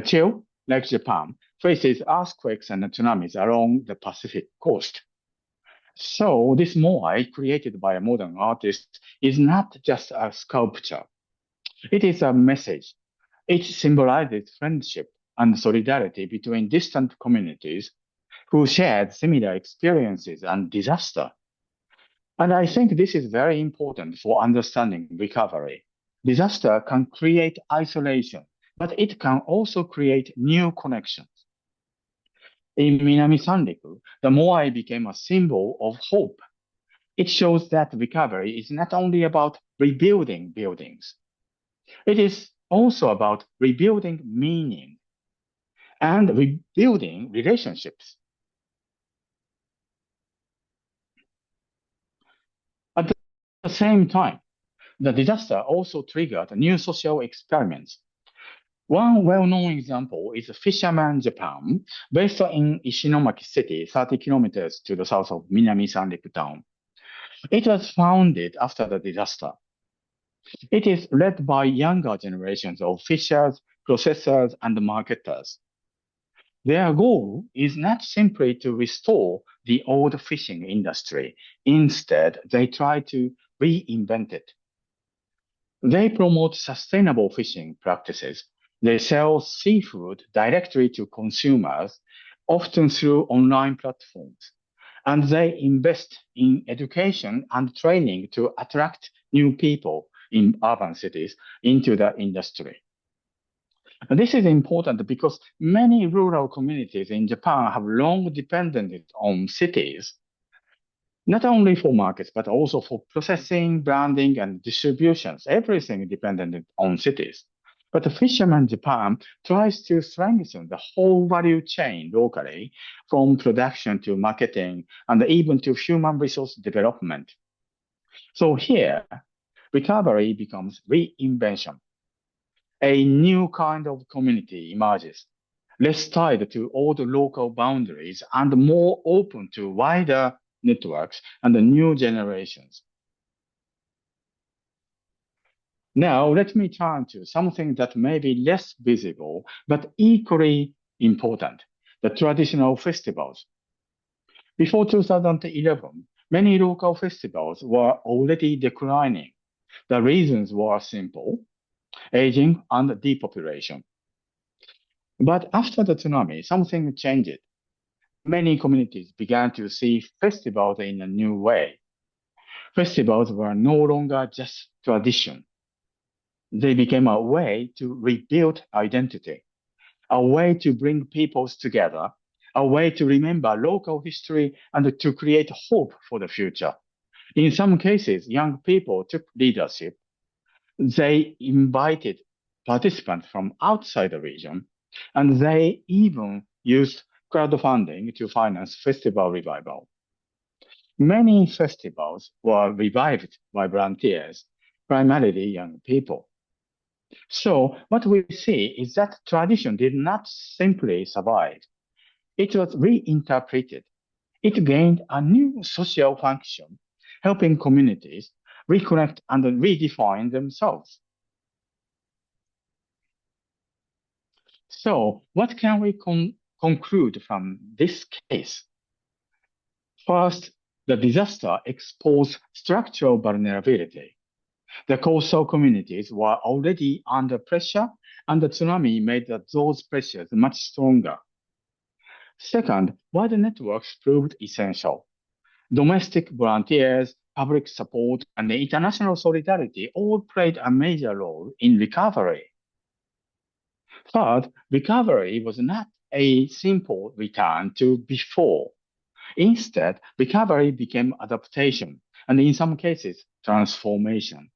Chile, like Japan, faces earthquakes and tsunamis along the Pacific coast. So this moai, created by a modern artist, is not just a sculpture. It is a message. It symbolizes friendship and solidarity between distant communities who shared similar experiences and disaster. And I think this is very important for understanding recovery. Disaster can create isolation, but it can also create new connections. In Minami Sanriku, the moai became a symbol of hope. It shows that recovery is not only about rebuilding buildings. It is also about rebuilding meaning and rebuilding relationships. At the same time, the disaster also triggered new social experiments. One well-known example is Fisherman Japan, based in Ishinomaki City, 30 kilometers to the south of Minami Sanriku town. It was founded after the disaster. It is led by younger generations of fishers, processors, and marketers. Their goal is not simply to restore the old fishing industry. Instead, they try to reinvent it. They promote sustainable fishing practices. They sell seafood directly to consumers, often through online platforms. And they invest in education and training to attract new people in urban cities into the industry. And this is important because many rural communities in Japan have long depended on cities, not only for markets, but also for processing, branding, and distributions. Everything dependent on cities. But the Fisherman Japan tries to strengthen the whole value chain locally, from production to marketing, and even to human resource development. So here, recovery becomes reinvention. A new kind of community emerges, less tied to old local boundaries and more open to wider networks and the new generations. Now, let me turn to something that may be less visible but equally important, the traditional festivals. Before 2011, many local festivals were already declining. The reasons were simple: aging and depopulation. But after the tsunami, something changed. Many communities began to see festivals in a new way. Festivals were no longer just tradition. They became a way to rebuild identity, a way to bring peoples together, a way to remember local history and to create hope for the future. In some cases, young people took leadership. They invited participants from outside the region, and they even used crowdfunding to finance festival revival. Many festivals were revived by volunteers, primarily young people. So what we see is that tradition did not simply survive. It was reinterpreted. It gained a new social function, helping communities reconnect and redefine themselves. So what can we conclude from this case? First, the disaster exposed structural vulnerability. The coastal communities were already under pressure, and the tsunami made those pressures much stronger. Second, wide networks proved essential. Domestic volunteers, public support, and international solidarity all played a major role in recovery. Third, recovery was not a simple return to before. Instead, recovery became adaptation, and in some cases, transformation.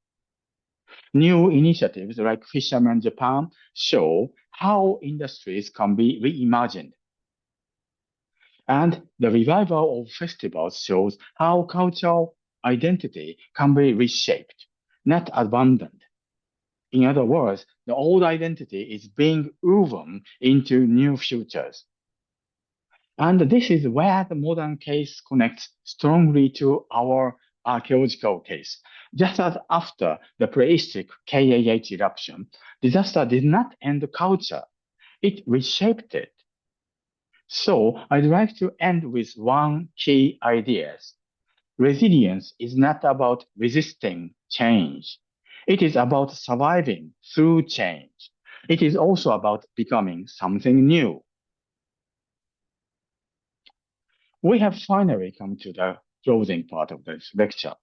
New initiatives like Fisherman Japan show how industries can be reimagined. And the revival of festivals shows how cultural identity can be reshaped, not abandoned. In other words, the old identity is being woven into new futures. And this is where the modern case connects strongly to our archaeological case. Just as after the prehistoric KAH eruption, disaster did not end culture, it reshaped it. So I'd like to end with one key idea. Resilience is not about resisting change. It is about surviving through change. It is also about becoming something new. We have finally come to the closing part of this lecture.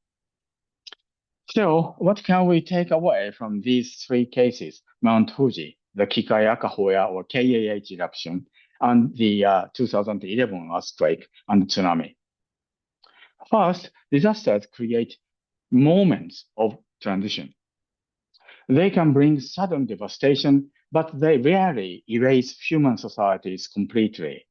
So what can we take away from these three cases: Mount Fuji, the Kikai-Akahoya or KAH eruption, and the 2011 earthquake and tsunami? First, disasters create moments of transition. They can bring sudden devastation, but they rarely erase human societies completely.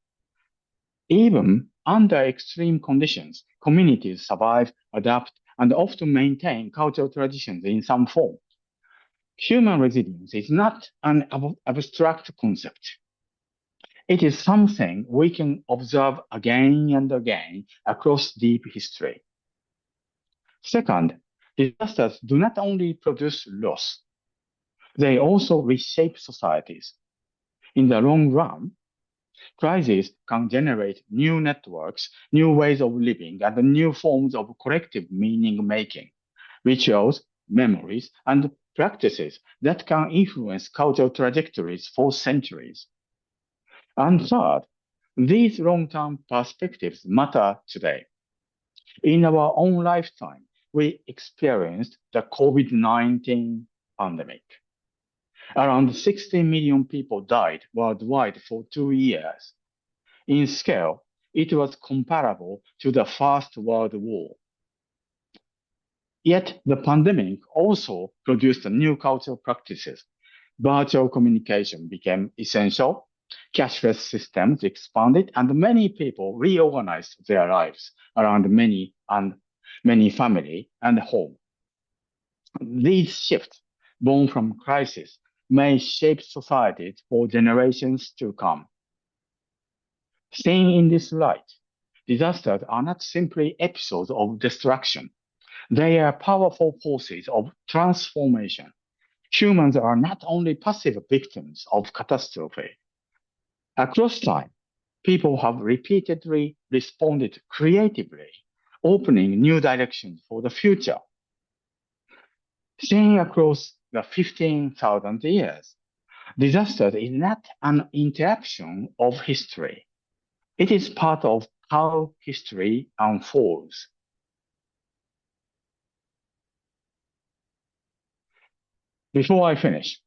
Even under extreme conditions, communities survive, adapt, and often maintain cultural traditions in some form. Human resilience is not an abstract concept. It is something we can observe again and again across deep history. Second, disasters do not only produce loss, they also reshape societies. In the long run, crises can generate new networks, new ways of living, and new forms of collective meaning making, rituals, memories, and practices that can influence cultural trajectories for centuries. And third, these long-term perspectives matter today. In our own lifetime, we experienced the COVID-19 pandemic. Around 60 million people died worldwide for 2 years. In scale, it was comparable to the First World War. Yet the pandemic also produced new cultural practices. Virtual communication became essential, cashless systems expanded, and many people reorganized their lives around many family and home. These shifts, born from crisis, may shape societies for generations to come. Seen in this light, disasters are not simply episodes of destruction. They are powerful forces of transformation. Humans are not only passive victims of catastrophe. Across time, people have repeatedly responded creatively, opening new directions for the future. Seen across the 15,000 years, disaster is not an interruption of history. It is part of how history unfolds. Before I finish,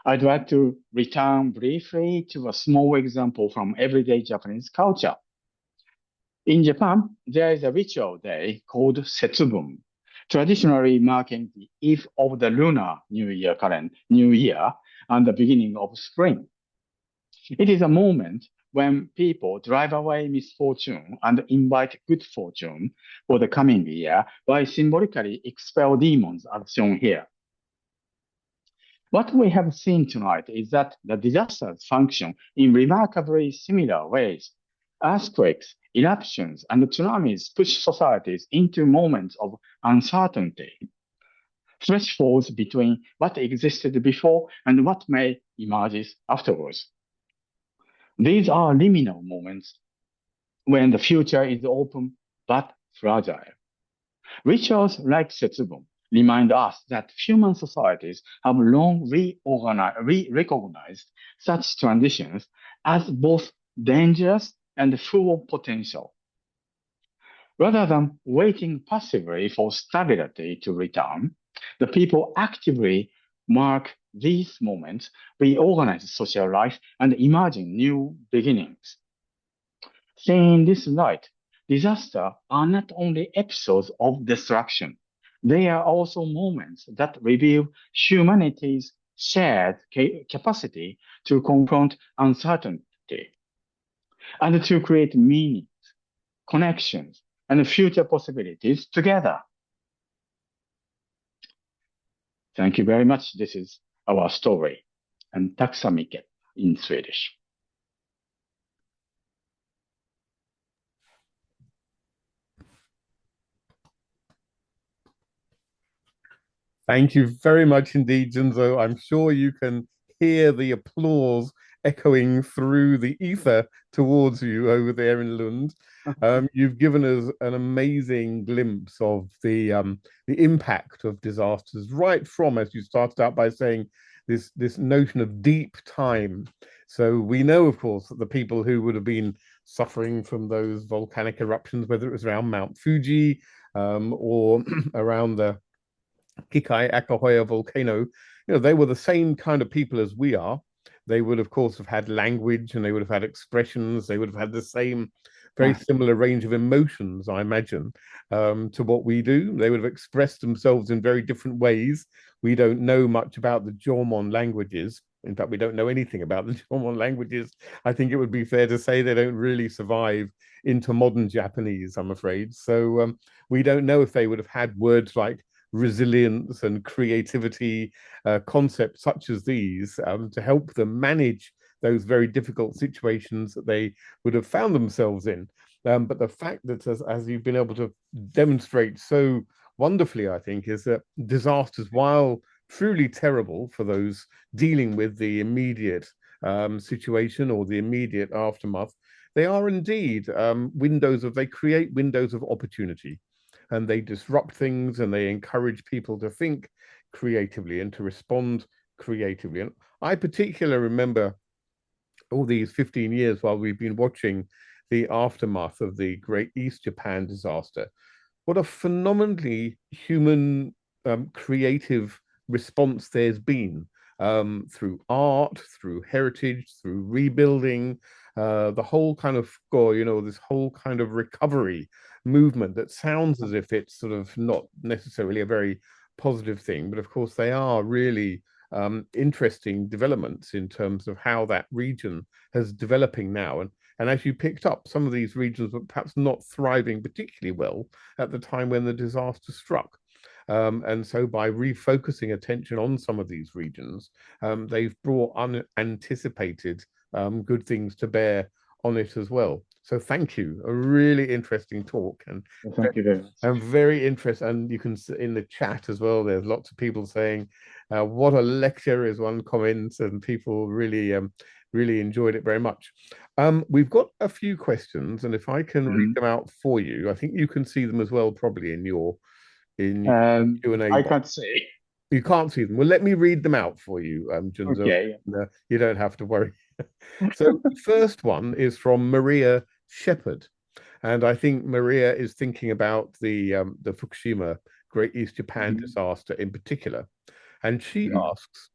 I'd like to return briefly to a small example from everyday Japanese culture. In Japan, there is a ritual day called Setsubun, traditionally marking the eve of the lunar New Year and the beginning of spring. It is a moment when people drive away misfortune and invite good fortune for the coming year by symbolically expel demons as shown here. What we have seen tonight is that the disasters function in remarkably similar ways. Earthquakes, eruptions, and tsunamis push societies into moments of uncertainty, thresholds between what existed before and what may emerge afterwards. These are liminal moments when the future is open but fragile. Rituals like Setsubun remind us that human societies have long recognized such transitions as both dangerous and full of potential. Rather than waiting passively for stability to return, the people actively mark these moments, reorganize social life, and imagine new beginnings. Seen in this light, disasters are not only episodes of destruction, they are also moments that reveal humanity's shared capacity to confront uncertainty and to create meanings, connections, and future possibilities together. Thank you very much. This is our story. And tack så mycket in Swedish. Thank you very much indeed, Junzo. I'm sure you can hear the applause echoing through the ether towards you over there in Lund. You've given us an amazing glimpse of the impact of disasters, right from, as you started out by saying, this notion of deep time. So we know, of course, that the people who would have been suffering from those volcanic eruptions, whether it was around Mount Fuji or around the Kikai-Akahoya volcano, they were the same kind of people as we are. They would, of course, have had language and they would have had expressions. They would have had the same very similar range of emotions, I imagine, to what we do. They would have expressed themselves in very different ways. We don't know much about the Jomon languages. In fact, we don't know anything about the Jomon languages. I think it would be fair to say they don't really survive into modern Japanese, I'm afraid. So we don't know if they would have had words like resilience and creativity, concepts such as these, to help them manage those very difficult situations that they would have found themselves in. But the fact that, as you've been able to demonstrate so wonderfully, I think, is that disasters, while truly terrible for those dealing with the immediate situation or the immediate aftermath, they are indeed they create windows of opportunity, and they disrupt things, and they encourage people to think creatively and to respond creatively. And I particularly remember all these 15 years while we've been watching the aftermath of the Great East Japan disaster, what a phenomenally human, creative response there's been, through art, through heritage, through rebuilding, the whole kind of, this whole kind of recovery movement that sounds as if it's sort of not necessarily a very positive thing, but of course they are really interesting developments in terms of how that region is developing now. And as you picked up, some of these regions were perhaps not thriving particularly well at the time when the disaster struck. And so by refocusing attention on some of these regions, they've brought unanticipated good things to bear on it as well. So thank you. A really interesting talk, and Thank you very much. I'm very interested. And you can see in the chat as well, there's lots of people saying, what a lecture is one comment, and people really, really enjoyed it very much. We've got a few questions, and if I can read them out for you, I think you can see them as well, probably in your Q&A I box. can't say. You can't see them. Well, let me read them out for you, Junzo. Okay. You don't have to worry. So the first one is from Maria Shepherd. And I think Maria is thinking about the Fukushima Great East Japan disaster in particular. And she asks,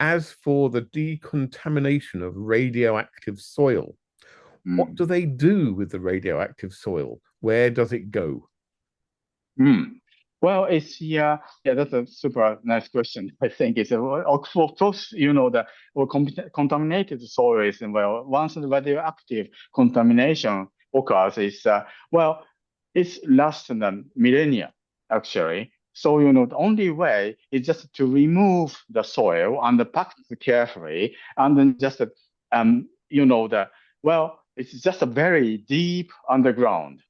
as for the decontamination of radioactive soil, what do they do with the radioactive soil? Where does it go? Well, it's that's a super nice question. I think it's of course, the contaminated soil is, well, once the radioactive contamination occurs, it's less than a millennia actually. So the only way is just to remove the soil and pack it carefully, and then just it's just a very deep underground.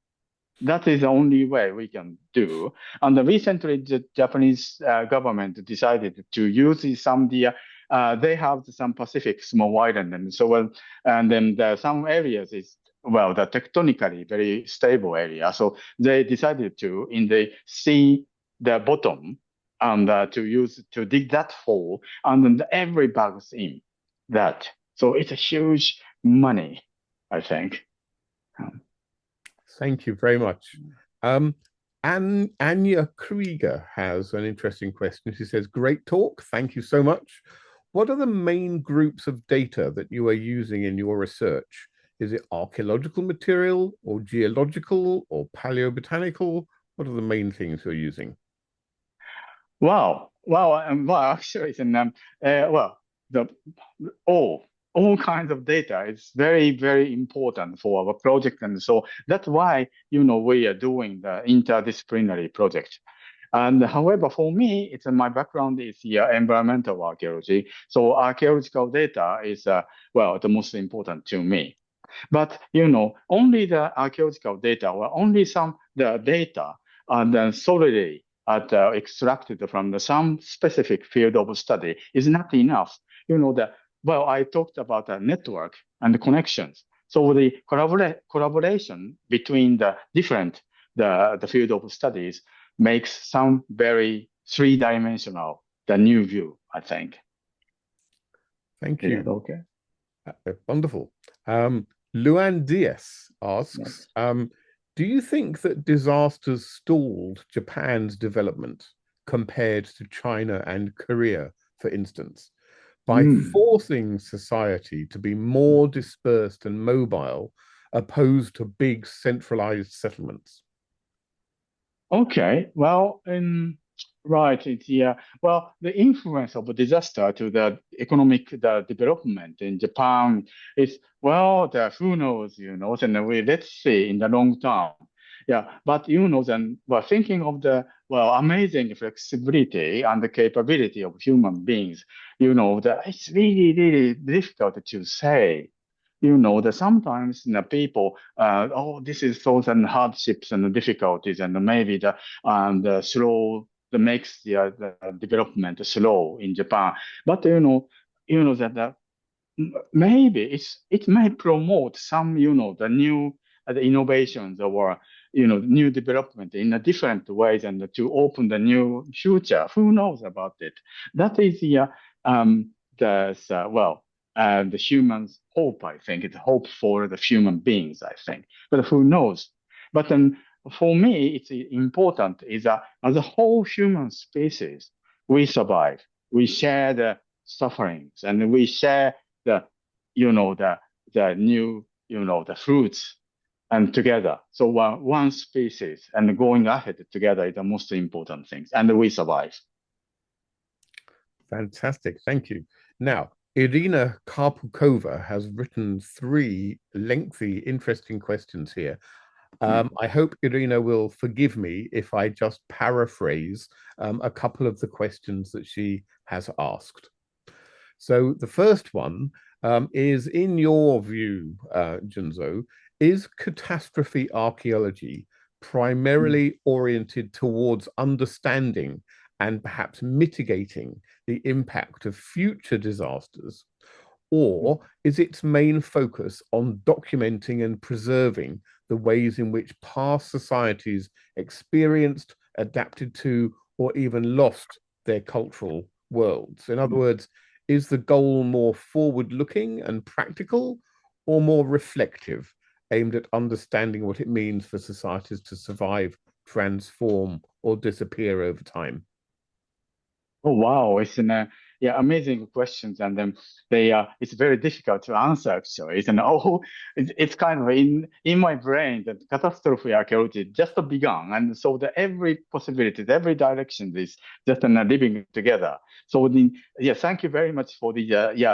That is the only way we can do. And recently, the Japanese government decided to use they have some Pacific small island, and so and then some areas is the tectonically very stable area. So they decided to in the sea the bottom and to dig that hole, and then every bag's in that. So it's a huge money, I think. Thank you very much. Anya Krieger has an interesting question. She says, great talk. Thank you so much. What are the main groups of data that you are using in your research? Is it archaeological material or geological or paleobotanical? What are the main things you're using? Actually, it's all kinds of data is very, very important for our project. And so that's why, we are doing the interdisciplinary project. And however, for me, my background is environmental archaeology. So archaeological data is, the most important to me. But, only the archaeological data or only the data and then solidly extracted from some specific field of study is not enough. I talked about the network and the connections. So the collaboration between the different the field of studies makes some very three-dimensional the new view, I think. Thank you. Okay. Wonderful. Luan Diaz asks, do you think that disasters stalled Japan's development compared to China and Korea, for instance, by forcing society to be more dispersed and mobile opposed to big centralized settlements? Okay, well, right, well, the influence of a disaster to the economic the development in Japan is, well, who knows, and let's see in the long term. Yeah, but then we're thinking of the, well, amazing flexibility and the capability of human beings, that it's really, really difficult to say. That sometimes people, oh, this is those and hardships and difficulties, and maybe the slow, that makes the development slow in Japan. But that maybe it may promote some the new the innovations or new development in a different ways and to open the new future. Who knows about it? That is well, the humans hope. I think it's hope for the human beings. I think, but who knows? But for me, it's important is that as a whole human species, we survive. We share the sufferings and we share the the new the fruits and together. So one species and going ahead together is the most important things, and we survive. Fantastic, thank you. Now, Irina Karpukova has written three lengthy, interesting questions here. I hope Irina will forgive me if I just paraphrase a couple of the questions that she has asked. So the first one is, in your view, Junzo, is catastrophe archaeology primarily oriented towards understanding and perhaps mitigating the impact of future disasters? Or is its main focus on documenting and preserving the ways in which past societies experienced, adapted to, or even lost their cultural worlds? In other words, is the goal more forward-looking and practical, or more reflective, aimed at understanding what it means for societies to survive, transform, or disappear over time? Oh wow, it's an amazing questions, and then it's very difficult to answer actually. It's an oh, it's kind of in my brain that catastrophe archaeology just begun, and so the every possibility, every direction is just living together. So thank you very much for the that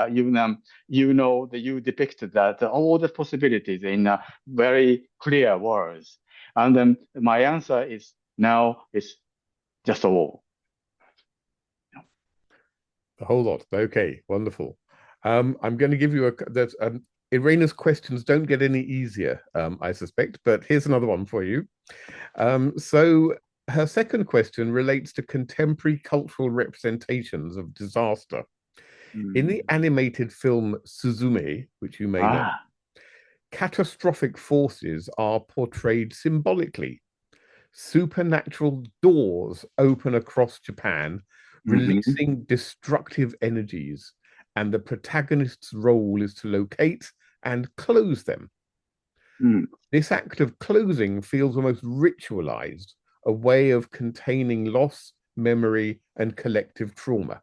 you depicted that all the possibilities in very clear words, and then my answer is now is just a wall. A whole lot. Okay, wonderful. I'm going to give you that. Irina's questions don't get any easier, I suspect, but here's another one for you. So her second question relates to contemporary cultural representations of disaster. In the animated film Suzume, which you may know, catastrophic forces are portrayed symbolically. Supernatural doors open across Japan, releasing destructive energies, and the protagonist's role is to locate and close them. This act of closing feels almost ritualized, a way of containing loss, memory, and collective trauma.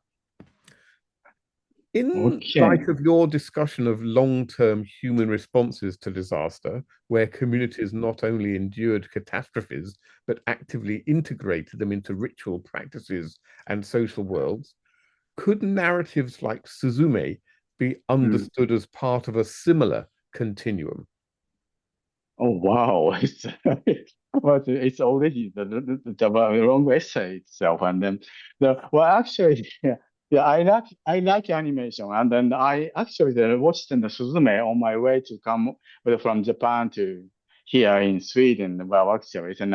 In light of your discussion of long-term human responses to disaster, where communities not only endured catastrophes, but actively integrated them into ritual practices and social worlds, could narratives like Suzume be understood as part of a similar continuum? Oh wow, but it's already the wrong essay itself, and then actually I like animation, and then I actually watched the Suzume on my way to come from Japan to here in Sweden. Well, actually, and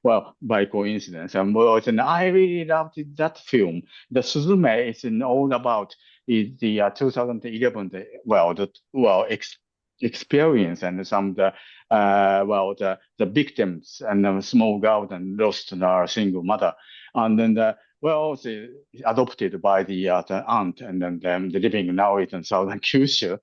well, by coincidence, and I really loved that film. The Suzume is all about is the 2011 experience and some the victims and the small girl and lost her single mother, and then she adopted by the aunt, and then the living now in southern Kyushu,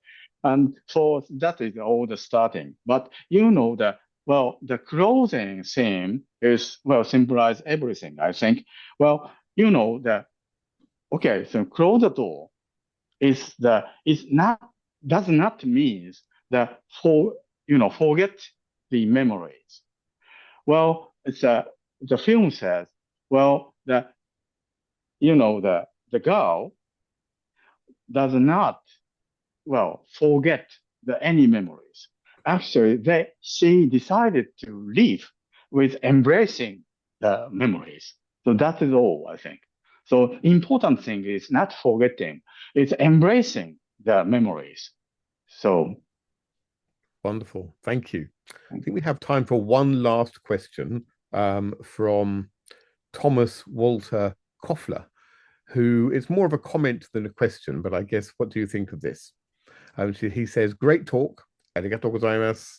and so that is all the starting. But the closing scene is symbolize everything. I think so close the door is not does not mean the for forget the memories. Well, the film says, well, the girl does not, forget any memories. Actually, she decided to live with embracing the memories. So that is all, I think. So important thing is not forgetting, it's embracing the memories. So Wonderful. Thank you. I think we have time for one last question from Thomas Walter Koffler, who is more of a comment than a question, but I guess, what do you think of this? He says, great talk. Arigatou gozaimasu.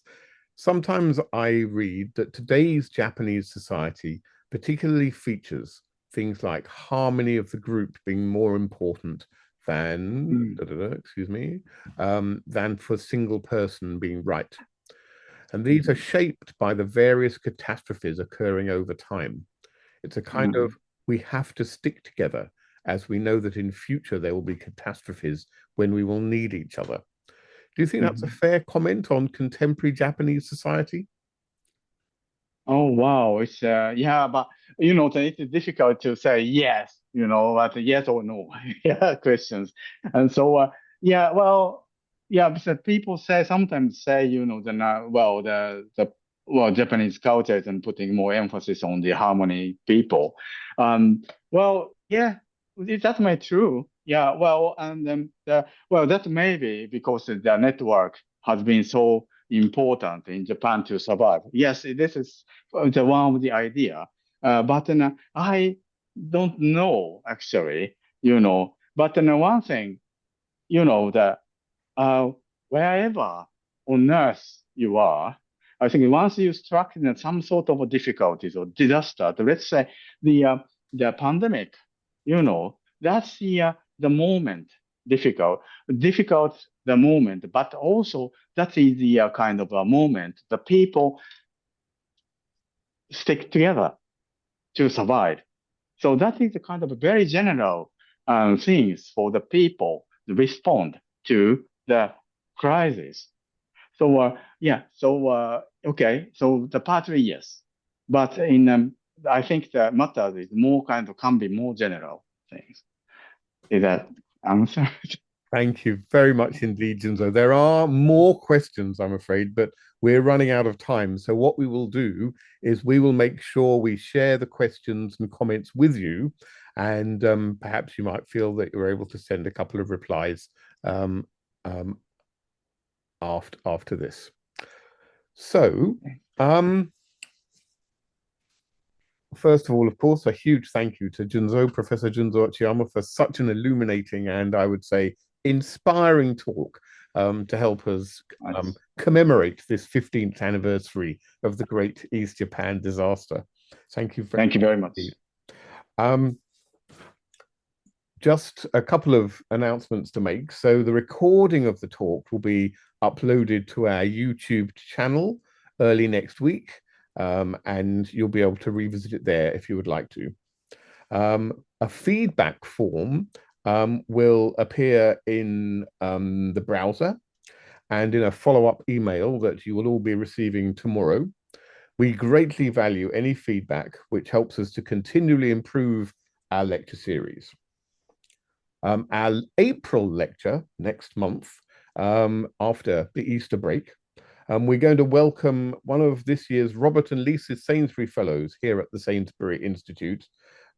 Sometimes I read that today's Japanese society particularly features things like harmony of the group being more important than, than for a single person being right. And these are shaped by the various catastrophes occurring over time. It's a kind of, we have to stick together, as we know that in future there will be catastrophes when we will need each other. Do you think that's a fair comment on contemporary Japanese society? Oh wow, it's but it's difficult to say yes, but yes or no, questions, and so because people sometimes say, Japanese culture is and putting more emphasis on the harmony people, that may true, that may be because the network has been so important in Japan to survive. Yes, this is the one of the idea. But then I don't know actually, But then one thing, that wherever on earth you are, I think once you struck in some sort of difficulties or disaster, let's say the pandemic, that's the moment difficult the moment, but also that is the kind of a moment the people stick together to survive. So that is the kind of a very general things for the people to respond to the crisis. So okay, so the partly yes, but I think the matter is more can be more general things. Is that answer? Thank you very much indeed, Junzo. There are more questions, I'm afraid, but we're running out of time. So what we will do is we will make sure we share the questions and comments with you, and perhaps you might feel that you're able to send a couple of replies um, after this. So, first of all, of course, a huge thank you to Professor Junzo Uchiyama, for such an illuminating and, I would say, inspiring talk to help us commemorate this 15th anniversary of the Great East Japan disaster. Thank you very much. Just a couple of announcements to make. So the recording of the talk will be uploaded to our YouTube channel early next week, and you'll be able to revisit it there if you would like to. A feedback form will appear in the browser and in a follow-up email that you will all be receiving tomorrow. We greatly value any feedback which helps us to continually improve our lecture series. Our April lecture next month, after the Easter break, we're going to welcome one of this year's Robert and Lisa Sainsbury Fellows here at the Sainsbury Institute,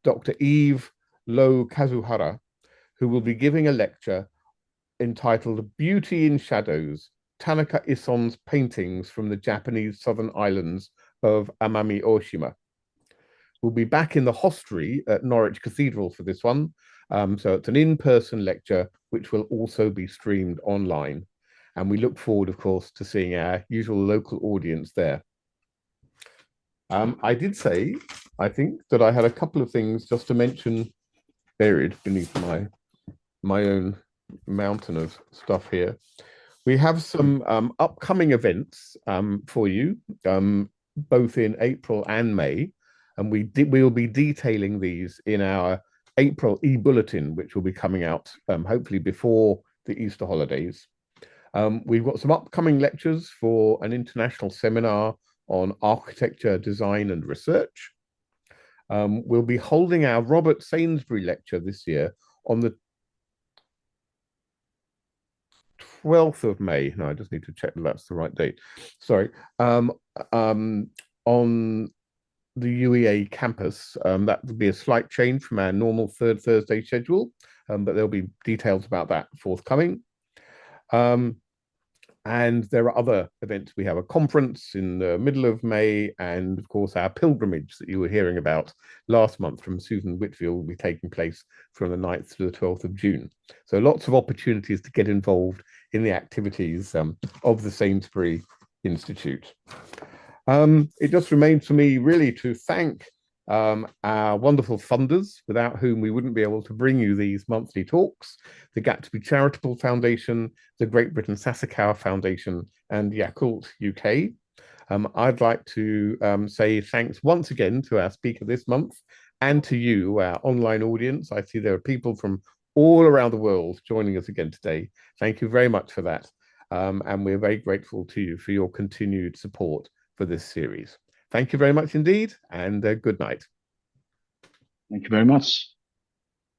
Dr. Eve Lo Kazuhara, who will be giving a lecture entitled Beauty in Shadows, Tanaka Ison's Paintings from the Japanese Southern Islands of Amami Oshima. We'll be back in the hostelry at Norwich Cathedral for this one. So it's an in-person lecture, which will also be streamed online. And we look forward, of course, to seeing our usual local audience there. I did say, I think, that I had a couple of things just to mention buried beneath my own mountain of stuff here. We have some upcoming events for you, both in April and May, and we'll be detailing these in our April e-bulletin, which will be coming out hopefully before the Easter holidays. We've got some upcoming lectures for an international seminar on architecture, design, and research. We'll be holding our Robert Sainsbury lecture this year on the 12th of May. No, I just need to check that that's the right date. Sorry. On the UEA campus. That would be a slight change from our normal third Thursday schedule, but there'll be details about that forthcoming. And there are other events. We have a conference in the middle of May, and of course, our pilgrimage that you were hearing about last month from Susan Whitfield will be taking place from the 9th to the 12th of June. So lots of opportunities to get involved in the activities of the Sainsbury Institute. It just remains for me really to thank our wonderful funders, without whom we wouldn't be able to bring you these monthly talks, the Gatsby Charitable Foundation, the Great Britain Sasakawa Foundation, and Yakult UK. I'd like to say thanks once again to our speaker this month and to you, our online audience. I see there are people from all around the world joining us again today. Thank you very much for that. And we're very grateful to you for your continued support for this series. Thank you very much indeed, and good night. Thank you very much.